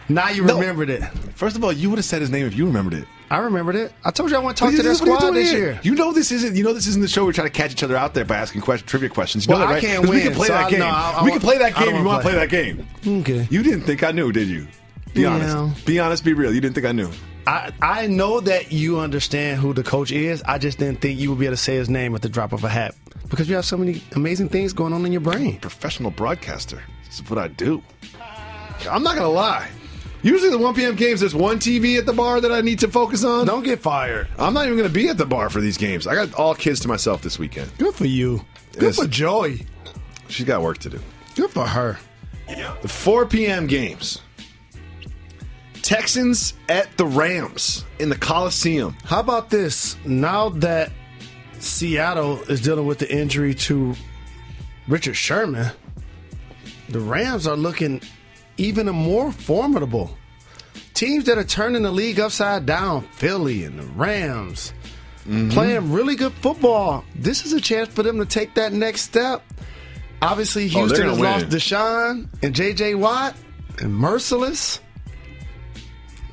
Now you remembered it. First of all, you would have said his name if you remembered it. I remembered it. I told you I want to talk to their squad this year. You know this isn't the show we're trying to catch each other out there by asking trivia questions. You know that, right? I can't win. We can play that game. We can play that game if you want to play that game. Okay. You didn't think I knew, did you? Be honest. Be honest, be real. You didn't think I knew. I know that you understand who the coach is. I just didn't think you would be able to say his name at the drop of a hat because you have so many amazing things going on in your brain. Professional broadcaster. This is what I do. I'm not going to lie. Usually the 1 p.m. games, there's one TV at the bar that I need to focus on. Don't get fired. I'm not even going to be at the bar for these games. I got all kids to myself this weekend. Good for you. Good for Joey. She's got work to do. Good for her. The 4 p.m. games. Texans at the Rams in the Coliseum. How about this? Now that Seattle is dealing with the injury to Richard Sherman, the Rams are looking even more formidable. Teams that are turning the league upside down, Philly and the Rams, playing really good football. This is a chance for them to take that next step. Obviously, Houston has lost Deshaun and J.J. Watt and Merciless.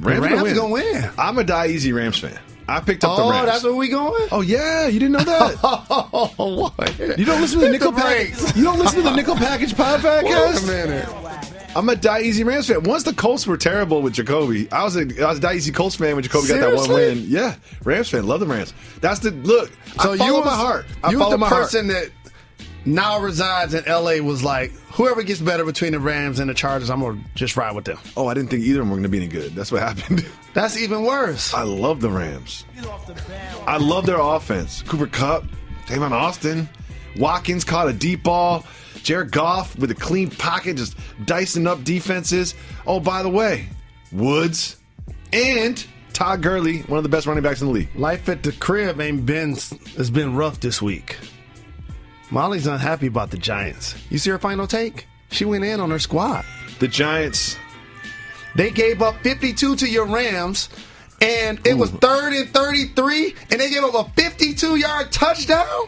Rams going to win. I'm a die easy Rams fan. I picked up the Rams. Oh, that's where we going? Oh, yeah. You didn't know that? You don't listen to the Nickel Package? You don't listen to the Nickel Package podcast? Wait a minute. I'm a Die Easy Rams fan. Once the Colts were terrible with Jacoby, I was a Die Easy Colts fan when Jacoby got that one win. Yeah, Rams fan. Love the Rams. That's the look. So I follow my heart. You was the person that now resides in L.A. was like, whoever gets better between the Rams and the Chargers, I'm going to just ride with them. Oh, I didn't think either of them were going to be any good. That's what happened. That's even worse. I love the Rams. I love their offense. Cooper Kupp, Tavon Austin, Watkins caught a deep ball. Jared Goff with a clean pocket, just dicing up defenses. Oh, by the way, Woods and Todd Gurley, one of the best running backs in the league. Life at the crib has been rough this week. Molly's unhappy about the Giants. You see her final take? She went in on her squad. The Giants. They gave up 52 to your Rams, and it was 3rd and 33, and they gave up a 52-yard touchdown?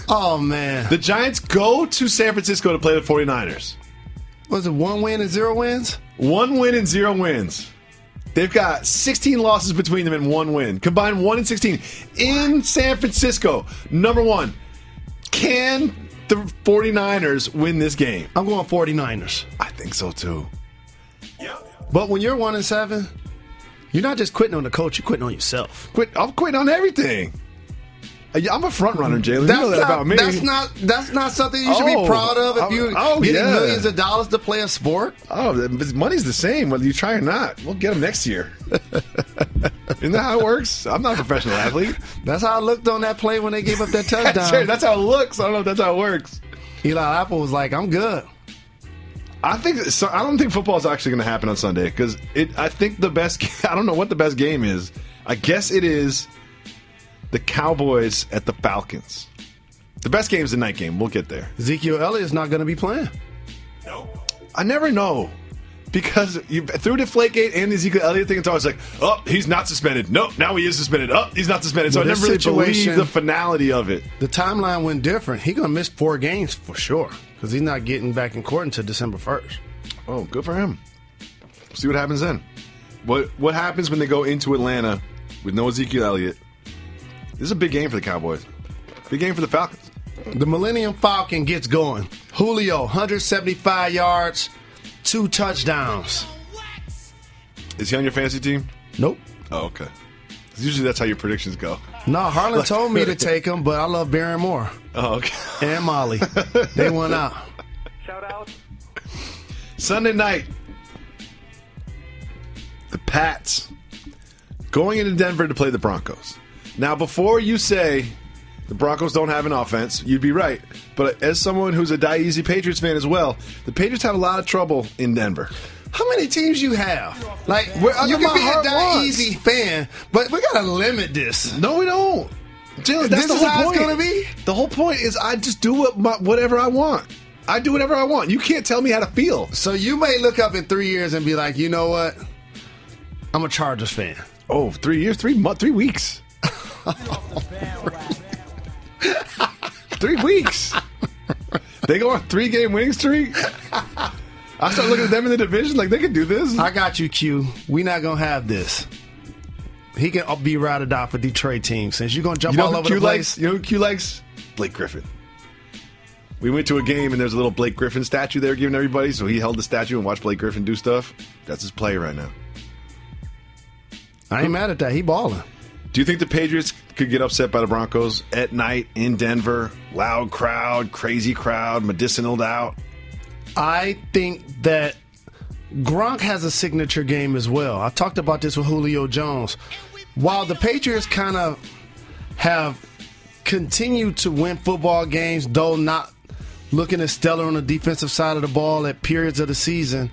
Oh, man. The Giants go to San Francisco to play the 49ers. Was it 1 win and 0 wins? 1 win and 0 wins. They've got 16 losses between them and 1 win. Combined 1 and 16 in San Francisco. Number one, can the 49ers win this game? I'm going 49ers. I think so, too. But when you're 1 and 7, you're not just quitting on the coach, you're quitting on yourself. I'm quitting on everything. I'm a front runner, Jalen. You know that about me. That's not something you should be proud of if you're getting millions of dollars to play a sport. Oh, money's the same whether you try or not. We'll get them next year. Isn't that how it works? I'm not a professional athlete. That's how I looked on that play when they gave up that touchdown. That's how it looks. I don't know if that's how it works. Eli Apple was like, I'm good. I don't think football is actually going to happen on Sunday because I think the best. I don't know what the best game is. I guess it is the Cowboys at the Falcons. The best game is the night game. We'll get there. Ezekiel Elliott's not going to be playing. No. I never know. Because through Deflategate and the Ezekiel Elliott thing, it's always like, oh, he's not suspended. No, now he is suspended. Oh, he's not suspended. So I never really believe the finality of it. The timeline went different. He's going to miss 4 games for sure because he's not getting back in court until December 1st. Oh, good for him. See what happens then. What happens when they go into Atlanta with no Ezekiel Elliott? This is a big game for the Cowboys. Big game for the Falcons. The Millennium Falcon gets going. Julio, 175 yards. 2 touchdowns. Is he on your fantasy team? Nope. Oh, okay. Usually that's how your predictions go. No, Harlan told me to take him, but I love Barron Moore. Oh, okay. And Molly. They went out. Shout out. Sunday night. The Pats going into Denver to play the Broncos. Now, before you say the Broncos don't have an offense, you'd be right. But as someone who's a Die Easy Patriots fan as well, the Patriots have a lot of trouble in Denver. How many teams you have? Like, you can be a Die Easy fan, but we got to limit this. No, we don't. Jalen, that's the whole point. It's going to be? The whole point is I just do whatever I want. I do whatever I want. You can't tell me how to feel. So you may look up in 3 years and be like, you know what? I'm a Chargers fan. Oh, 3 years? 3 weeks. 3 weeks. They go on a 3-game winning streak. I start looking at them in the division like they can do this. I got you, Q. We're not going to have this. He can be ride or die for Detroit team since you're going to jump all over the place. You know who Q likes? Blake Griffin. We went to a game and there's a little Blake Griffin statue there giving everybody, so he held the statue and watched Blake Griffin do stuff. That's his play right now. I ain't mad at that. He balling. Do you think the Patriots could get upset by the Broncos at night in Denver? Loud crowd, crazy crowd, medicinaled out. I think that Gronk has a signature game as well. I talked about this with Julio Jones. While the Patriots kind of have continued to win football games, though not looking as stellar on the defensive side of the ball at periods of the season,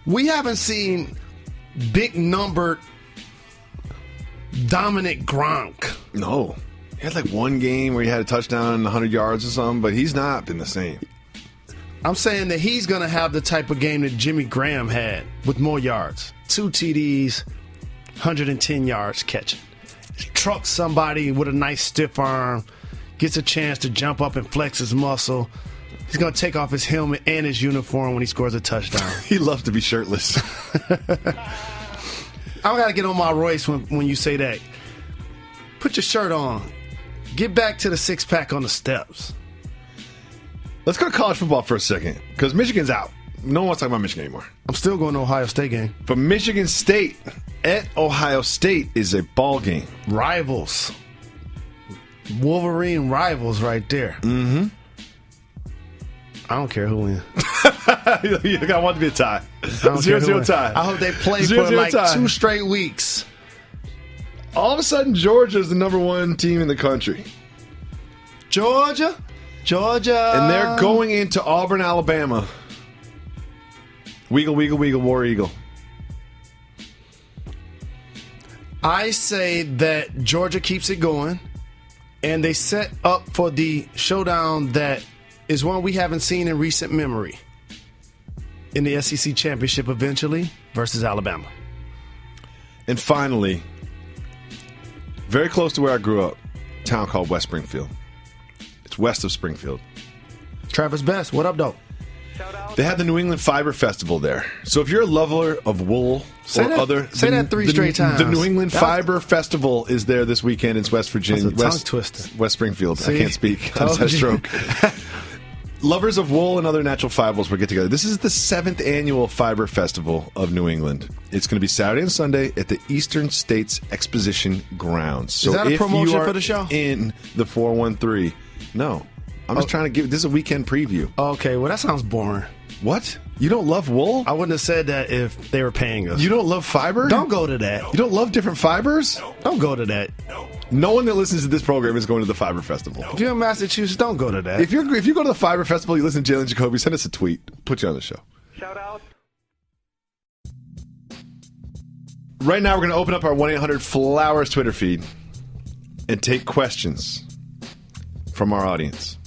we haven't seen big numbered dominant Gronk. No. He had like one game where he had a touchdown and 100 yards or something, but he's not been the same. I'm saying that he's going to have the type of game that Jimmy Graham had with more yards. 2 TDs, 110 yards catching. Trucks somebody with a nice stiff arm, gets a chance to jump up and flex his muscle. He's going to take off his helmet and his uniform when he scores a touchdown. He loves to be shirtless. I got to get on my Royce when you say that. Put your shirt on. Get back to the six-pack on the steps. Let's go to college football for a second, because Michigan's out. No one wants to talk about Michigan anymore. I'm still going to Ohio State game. But Michigan State at Ohio State is a ball game. Rivals. Wolverine rivals right there. Mm-hmm. I don't care who wins. I want it to be a tie. 0-0 tie. I hope they play for like 2 straight weeks. All of a sudden, Georgia's the #1 team in the country. Georgia. And they're going into Auburn, Alabama. Weagle, weagle, weagle, war eagle. I say that Georgia keeps it going, and they set up for the showdown that is one we haven't seen in recent memory in the SEC Championship eventually versus Alabama. And finally, very close to where I grew up, a town called West Springfield. It's west of Springfield. Travis Best, what up, though? They had the New England Fiber Festival there. So if you're a lover of wool say that 3 straight times. The New England Fiber Festival is there this weekend in West Virginia. That's a tongue twister. West Springfield. See? I can't speak. I just had a stroke. Lovers of wool and other natural fibers will get together. This is the 7th annual Fiber Festival of New England. It's going to be Saturday and Sunday at the Eastern States Exposition Grounds. So is that a promotion for the show? In the 413, no. I'm just trying to give. This is a weekend preview. Okay, well, that sounds boring. What? You don't love wool? I wouldn't have said that if they were paying us. You don't love fiber? Don't go to that. You don't love different fibers? Don't go to that. No one that listens to this program is going to the Fiber Festival. If you're in Massachusetts, don't go to that. If you go to the Fiber Festival, you listen to Jalen and Jacoby, send us a tweet. Put you on the show. Shout out. Right now, we're going to open up our 1-800-Flowers Twitter feed and take questions from our audience.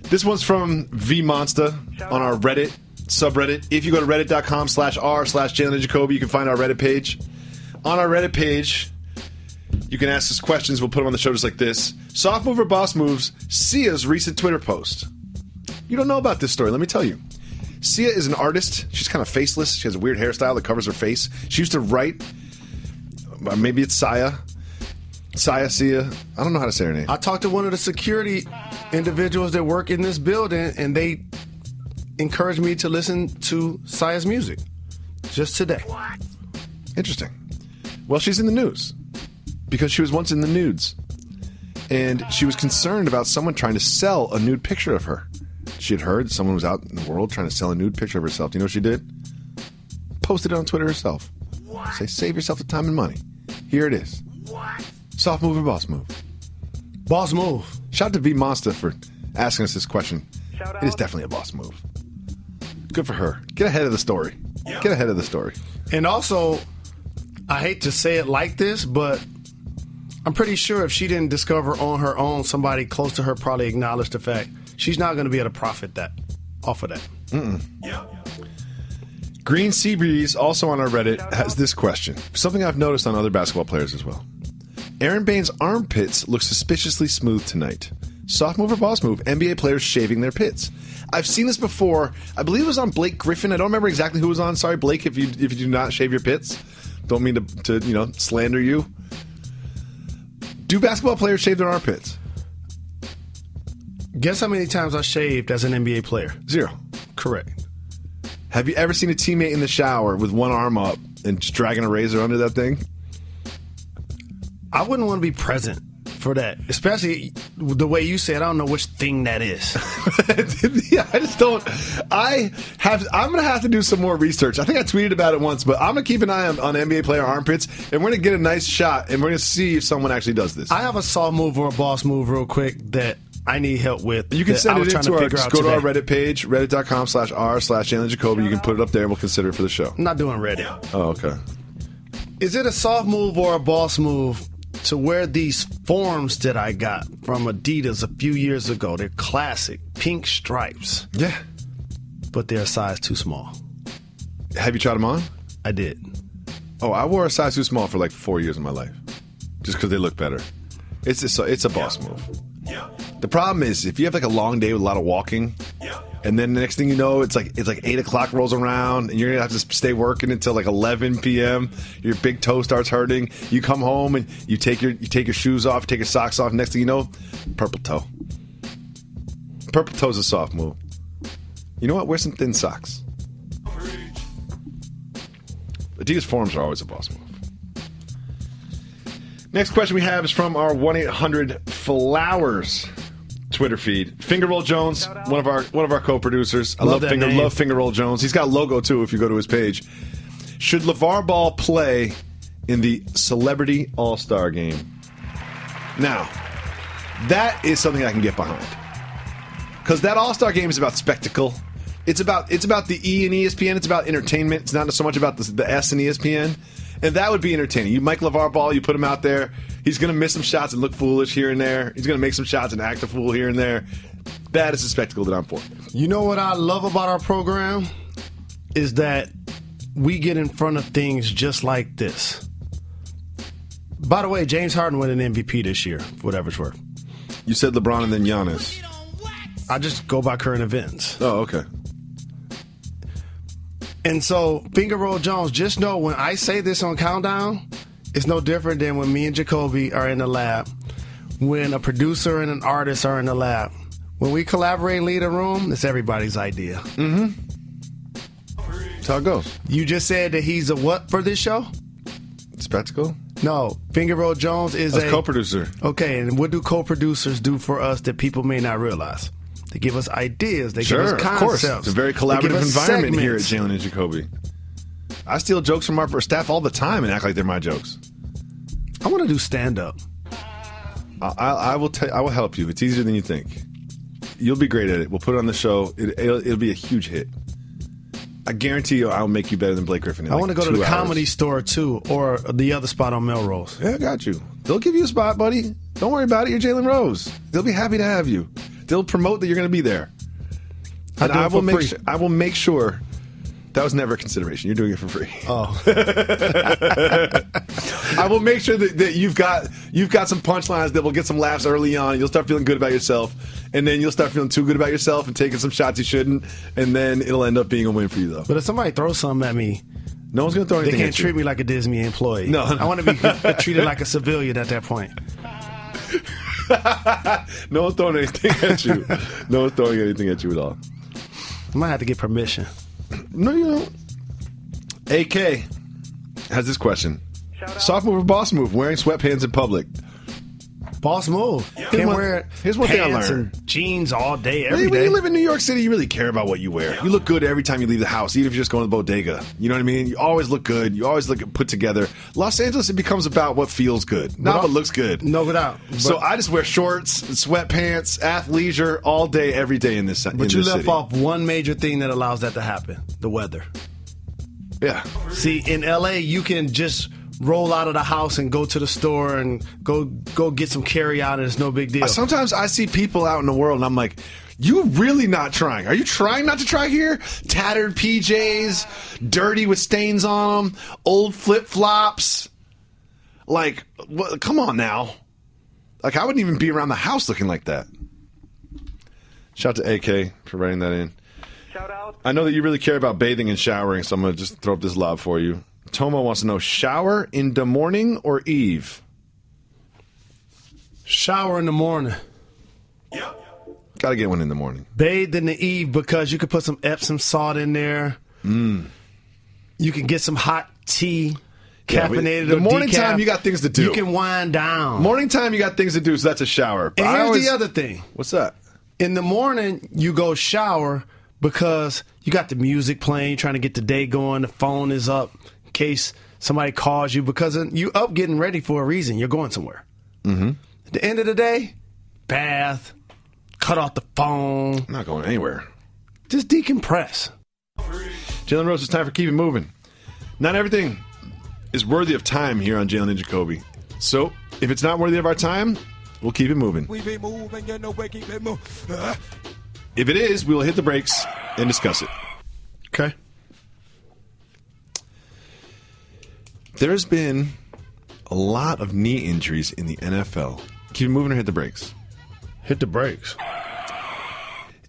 This one's from V Monster on our Reddit subreddit. If you go to reddit.com/r/Jalen and Jacoby, you can find our Reddit page. On our Reddit page, you can ask us questions. We'll put them on the show just like this. Soft move or boss moves, Sia's recent Twitter post. You don't know about this story. Let me tell you. Sia is an artist. She's kind of faceless. She has a weird hairstyle that covers her face. She used to write, maybe it's Sia. Sia. I don't know how to say her name. I talked to one of the security individuals that work in this building, and they encouraged me to listen to Sia's music just today. Interesting. Well, she's in the news because she was once in the nudes, and she was concerned about someone trying to sell a nude picture of her. She had heard someone was out in the world trying to sell a nude picture of herself. Do you know what she did? Posted it on Twitter herself. Say, save yourself the time and money. Here it is. Soft move or boss move? Boss move. Shout out to V Monster for asking us this question. It is definitely a boss move. Good for her. Get ahead of the story. Get ahead of the story. And also, I hate to say it like this, but I'm pretty sure if she didn't discover on her own, somebody close to her probably acknowledged the fact she's not going to be able to profit that off of that. Green Seabreeze, also on our Reddit, has this question. Something I've noticed on other basketball players as well. Aaron Baines' armpits look suspiciously smooth tonight. Soft move or boss move? NBA players shaving their pits. I've seen this before. I believe it was on Blake Griffin. I don't remember exactly who was on. Sorry, Blake, if you do not shave your pits. Don't mean to slander you. Do basketball players shave their armpits? Guess how many times I shaved as an NBA player? 0. Correct. Have you ever seen a teammate in the shower with one arm up and just dragging a razor under that thing? I wouldn't want to be present for that, especially the way you said. I don't know which thing that is. Yeah, I just don't. I'm going to have to do some more research. I think I tweeted about it once, but I'm going to keep an eye on NBA player armpits, and we're going to get a nice shot, and we're going to see if someone actually does this. I have a soft move or a boss move real quick that I need help with. You can send it into our, just go to our Reddit page, reddit.com/r/Jalen and Jacoby. You can put it up there, and we'll consider it for the show. I'm not doing Reddit. Oh, okay. Is it a soft move or a boss move to wear these forms that I got from Adidas a few years ago? They're classic, pink stripes. Yeah. But they're a size too small. Have you tried them on? I did. Oh, I wore a size too small for like 4 years of my life. Just because they look better. It's a boss move. The problem is, if you have like a long day with a lot of walking, and then the next thing you know, it's like 8 o'clock rolls around, and you're gonna have to stay working until like 11 p.m. Your big toe starts hurting. You come home and you take your shoes off, take your socks off. Next thing you know, purple toe. Purple toe's a soft move. You know what? Wear some thin socks. Adidas forms are always a boss move. Next question we have is from our 1-800-Flowers Twitter feed. Finger Roll Jones, one of our co-producers. I love Finger Roll Jones. He's got a logo too if you go to his page. Should LeVar Ball play in the Celebrity All-Star game? Now, that is something I can get behind. Because that All-Star game is about spectacle. It's about the E in ESPN. It's about entertainment. It's not so much about the S in ESPN. And that would be entertaining. You Mike LeVar Ball, you put him out there. He's going to miss some shots and look foolish here and there. He's going to make some shots and act a fool here and there. That is a spectacle that I'm for. You know what I love about our program? Is that we get in front of things just like this. By the way, James Harden won an MVP this year, for whatever it's worth. You said LeBron and then Giannis. I just go by current events. Oh, okay. And so, Finger Roll Jones, just know when I say this on Countdown, it's no different than when me and Jacoby are in the lab, when a producer and an artist are in the lab, When we collaborate and lead a room, it's everybody's idea. Mm-hmm. That's how it goes. You just said that he's a what for this show? Spectacle? No. Finger Roll Jones is a co-producer. Okay, and what do co-producers do for us that people may not realize? They give us ideas. They give us concepts. Of course. It's a very collaborative environment here at Jalen and Jacoby. I steal jokes from our staff all the time and act like they're my jokes. I want to do stand-up. I will help you. It's easier than you think. You'll be great at it. We'll put it on the show. It'll be a huge hit. I guarantee you I'll make you better than Blake Griffin in I want to go to the hours. Comedy Store, too, or the other spot on Melrose. Yeah, I got you. They'll give you a spot, buddy. Don't worry about it. You're Jalen Rose. They'll be happy to have you. They'll promote that you're going to be there. And I will make sure that was never a consideration. You're doing it for free. Oh. I will make sure that you've got some punchlines that will get some laughs early on. You'll start feeling good about yourself, and then you'll start feeling too good about yourself and taking some shots you shouldn't, and then it'll end up being a win for you, though. But if somebody throws something at me, no one's going to throw anything at you. They can't treat me like a Disney employee. No. I want to be treated like a civilian at that point. No one's throwing anything at you. No one's throwing anything at you at all. I might have to get permission. No, you don't. AK has this question. Soft move or boss move? Wearing sweatpants in public. Boss move. Here's one thing I learned. And jeans all day, every day. When you live in New York City, you really care about what you wear. You look good every time you leave the house, even if you're just going to the bodega. You know what I mean? You always look good. You always look put together. Los Angeles, it becomes about what feels good, not what looks good. No doubt. So I just wear shorts, sweatpants, athleisure all day, every day in this city. But you left off one major thing that allows that to happen: the weather. Yeah. See, in LA, you can just roll out of the house and go to the store and go get some carry out, and it's no big deal. Sometimes I see people out in the world and I'm like, you really not trying. Are you trying not to try here? Tattered PJs, dirty with stains on them, old flip-flops. Like, come on now. Like, I wouldn't even be around the house looking like that. Shout out to AK for writing that in. Shout out. I know that you really care about bathing and showering, so I'm going to just throw up this lob for you. Tomo wants to know, shower in the morning or eve? Shower in the morning. Got to get one in the morning. Bathe in the eve because you can put some Epsom salt in there. You can get some hot tea, caffeinated. The morning time, you got things to do. You can wind down. Morning time, you got things to do, so that's a shower. But and here's the other thing. What's that? In the morning, you go shower because you got the music playing, trying to get the day going. The phone is up in case somebody calls you because you up getting ready for a reason. You're going somewhere. Mm-hmm. At the end of the day, bath, cut off the phone. I'm not going anywhere. Just decompress. Jalen Rose, it's time for Keep It Moving. Not everything is worthy of time here on Jalen and Jacoby. So, if it's not worthy of our time, we'll keep it moving. We be moving, you know, we keep it moving. If it is, we will hit the brakes and discuss it. Okay. There's been a lot of knee injuries in the NFL. Keep it moving or hit the brakes? Hit the brakes.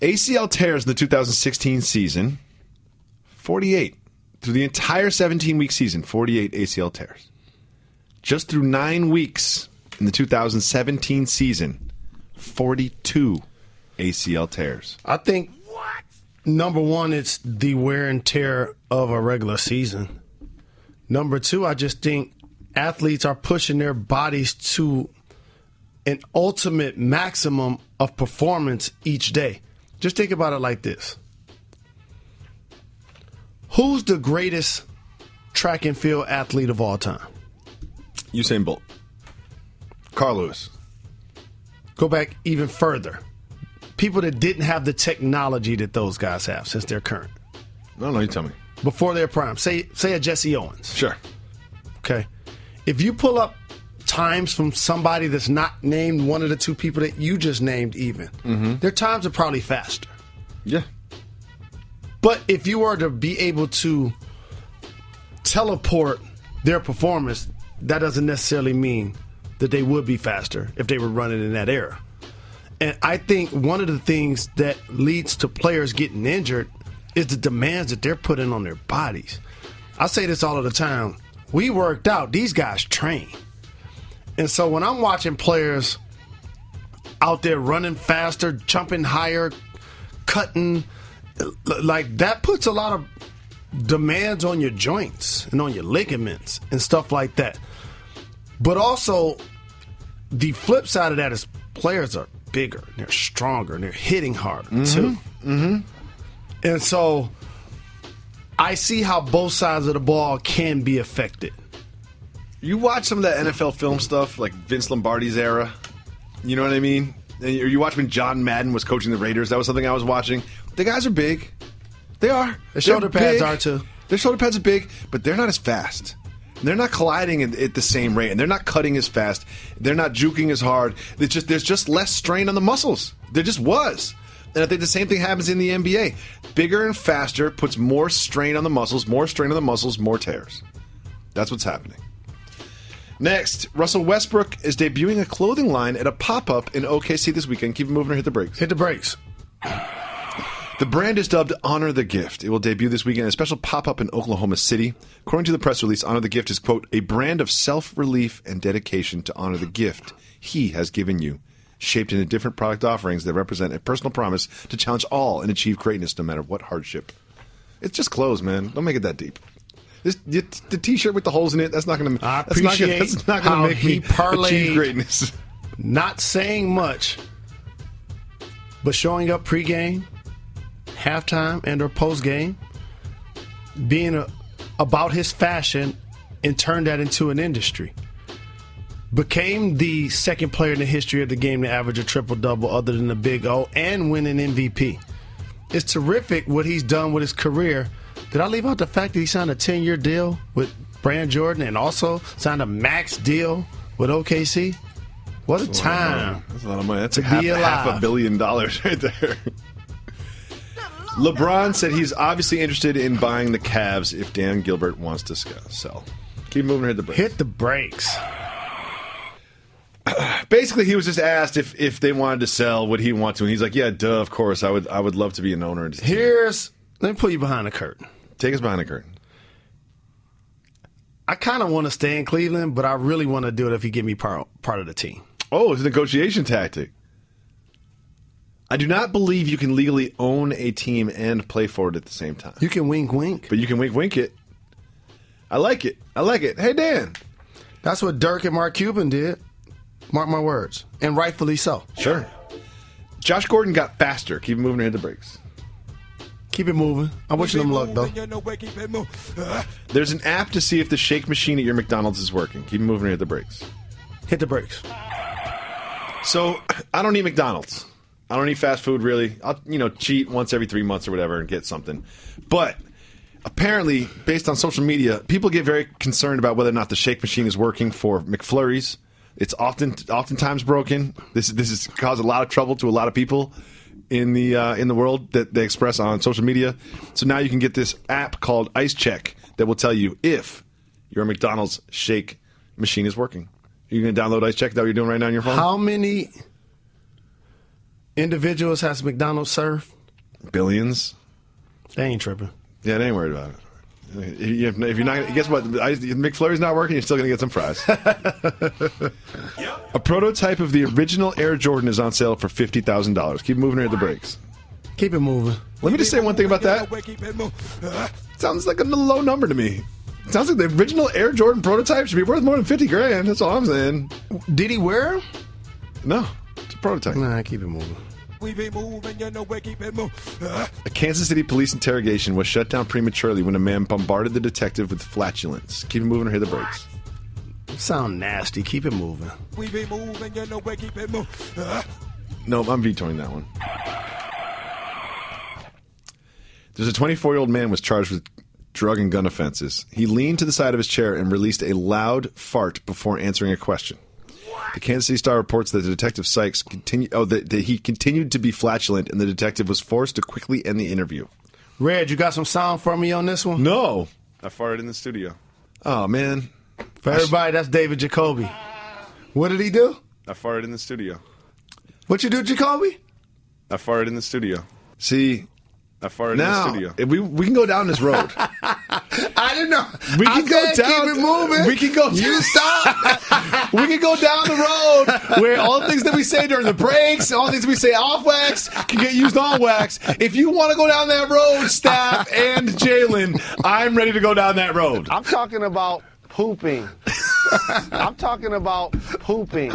ACL tears in the 2016 season, 48. Through the entire 17-week season, 48 ACL tears. Just through 9 weeks in the 2017 season, 42 ACL tears. I think, number one, it's the wear and tear of a regular season. Number two, I just think athletes are pushing their bodies to an ultimate maximum of performance each day. Just think about it like this. Who's the greatest track and field athlete of all time? Usain Bolt. Carl Lewis. Go back even further. People that didn't have the technology that those guys have since they're current. I don't know, you tell me. Before their prime. Say a Jesse Owens. Sure. Okay. If you pull up times from somebody that's not named one of the two people that you just named even, their times are probably faster. Yeah. But if you were to be able to teleport their performance, that doesn't necessarily mean that they would be faster if they were running in that era. And I think one of the things that leads to players getting injured is the demands that they're putting on their bodies. I say this all of the time. We worked out. These guys train. And so when I'm watching players, out there running faster, jumping higher, cutting. Like, that puts a lot of demands on your joints and on your ligaments and stuff like that. But also, the flip side of that is players are bigger, they're stronger, and they're hitting harder too. Mm-hmm. And so I see how both sides of the ball can be affected. You watch some of that NFL film stuff, like Vince Lombardi's era. You know what I mean? Or you watch when John Madden was coaching the Raiders. That was something I was watching. The guys are big. They are. Their shoulder pads are too. Their shoulder pads are big, but they're not as fast. They're not colliding at the same rate, and they're not cutting as fast. They're not juking as hard. There's just less strain on the muscles. There just was. And I think the same thing happens in the NBA. Bigger and faster puts more strain on the muscles, more tears. That's what's happening. Next, Russell Westbrook is debuting a clothing line at a pop-up in OKC this weekend. Keep it moving or hit the brakes. Hit the brakes. The brand is dubbed Honor the Gift. It will debut this weekend at a special pop-up in Oklahoma City. According to the press release, Honor the Gift is, quote, a brand of self-relief and dedication to honor the gift he has given you, shaped into different product offerings that represent a personal promise to challenge all and achieve greatness no matter what hardship. It's just clothes, man. Don't make it that deep. The T-shirt with the holes in it, that's not going to make me achieve greatness. Not saying much, but showing up pregame, halftime, and or postgame, being about his fashion, and turned that into an industry. Became the second player in the history of the game to average a triple-double other than the Big O and win an MVP. It's terrific what he's done with his career. Did I leave out the fact that he signed a 10-year deal with Brand Jordan and also signed a max deal with OKC? What a time. That's a lot of money. That's half $500 million right there. LeBron said he's obviously interested in buying the Cavs if Dan Gilbert wants to sell. Keep moving, hit the brakes. Hit the brakes. Basically, he was just asked if they wanted to sell, would he want to? And he's like, yeah, duh, of course. I would love to be an owner. Let me put you behind the curtain. Take us behind the curtain. I kind of want to stay in Cleveland, but I really want to do it if you give me part of the team. Oh, it's a negotiation tactic. I do not believe you can legally own a team and play for it at the same time. You can wink. But you can wink it. I like it. Hey, Dan. That's what Dirk and Mark Cuban did. Mark my words. And rightfully so. Sure. Josh Gordon got faster. Keep moving or hit the brakes. Keep it moving. I'm wishing them luck, though. There's an app to see if the shake machine at your McDonald's is working. Keep moving or hit the brakes. Hit the brakes. So, I don't eat McDonald's. I don't eat fast food, really. I'll, cheat once every 3 months or whatever and get something. But apparently, based on social media, people get very concerned about whether or not the shake machine is working for McFlurries. It's oftentimes broken. This has caused a lot of trouble to a lot of people in the world that they express on social media. So now you can get this app called Ice Check that will tell you if your McDonald's shake machine is working. You're going to download Ice Check? Is that what you're doing right now on your phone? How many individuals has McDonald's served? Billions. They ain't tripping. Yeah, they ain't worried about it. If you're not, guess what? McFlurry's not working. You're still going to get some fries. A prototype of the original Air Jordan is on sale for $50,000. Keep moving or hit the brakes. Keep it moving. Let me just say one thing about that. Sounds like a low number to me. It sounds like the original Air Jordan prototype should be worth more than $50,000. That's all I'm saying. Did he wear them? No, it's a prototype. Nah, keep it moving. A Kansas City police interrogation was shut down prematurely when a man bombarded the detective with flatulence. Keep it moving or hit the brakes. Sound nasty. Keep it moving. No, I'm vetoing that one. There's a 24-year-old man was charged with drug and gun offenses. He leaned to the side of his chair and released a loud fart before answering a question. The Kansas City Star reports that the Detective Sykes that he continued to be flatulent, and the detective was forced to quickly end the interview. Red, you got some sound for me on this one? No. I farted in the studio. Oh, man. For everybody, that's David Jacoby. What did he do? I farted in the studio. What you do, Jacoby? I farted in the studio. See, I farted in the studio. We can go down this road. I didn't no. We can go down. Keep it moving. We can go. You stop. We can go down the road where all the things that we say during the breaks, all the things we say off wax, can get used on wax. If you want to go down that road, Staff and Jalen, I'm ready to go down that road. I'm talking about pooping. I'm talking about pooping.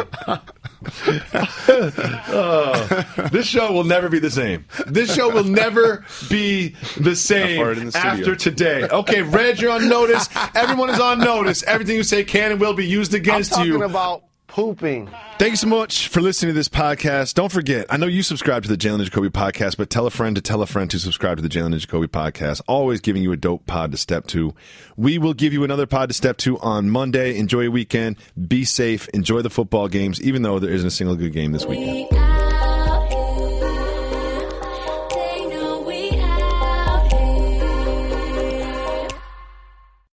This show will never be the same. This show will never be the same after today. Okay, Reg, you're on notice. Everyone is on notice. Everything you say can and will be used against you. I'm talking about pooping. Thank you so much for listening to this podcast. Don't forget, I know you subscribe to the Jalen and Jacoby podcast, but tell a friend to subscribe to the Jalen and Jacoby podcast. Always giving you a dope pod to step to. We will give you another pod to step to on Monday. Enjoy your weekend. Be safe. Enjoy the football games, even though there isn't a single good game this weekend.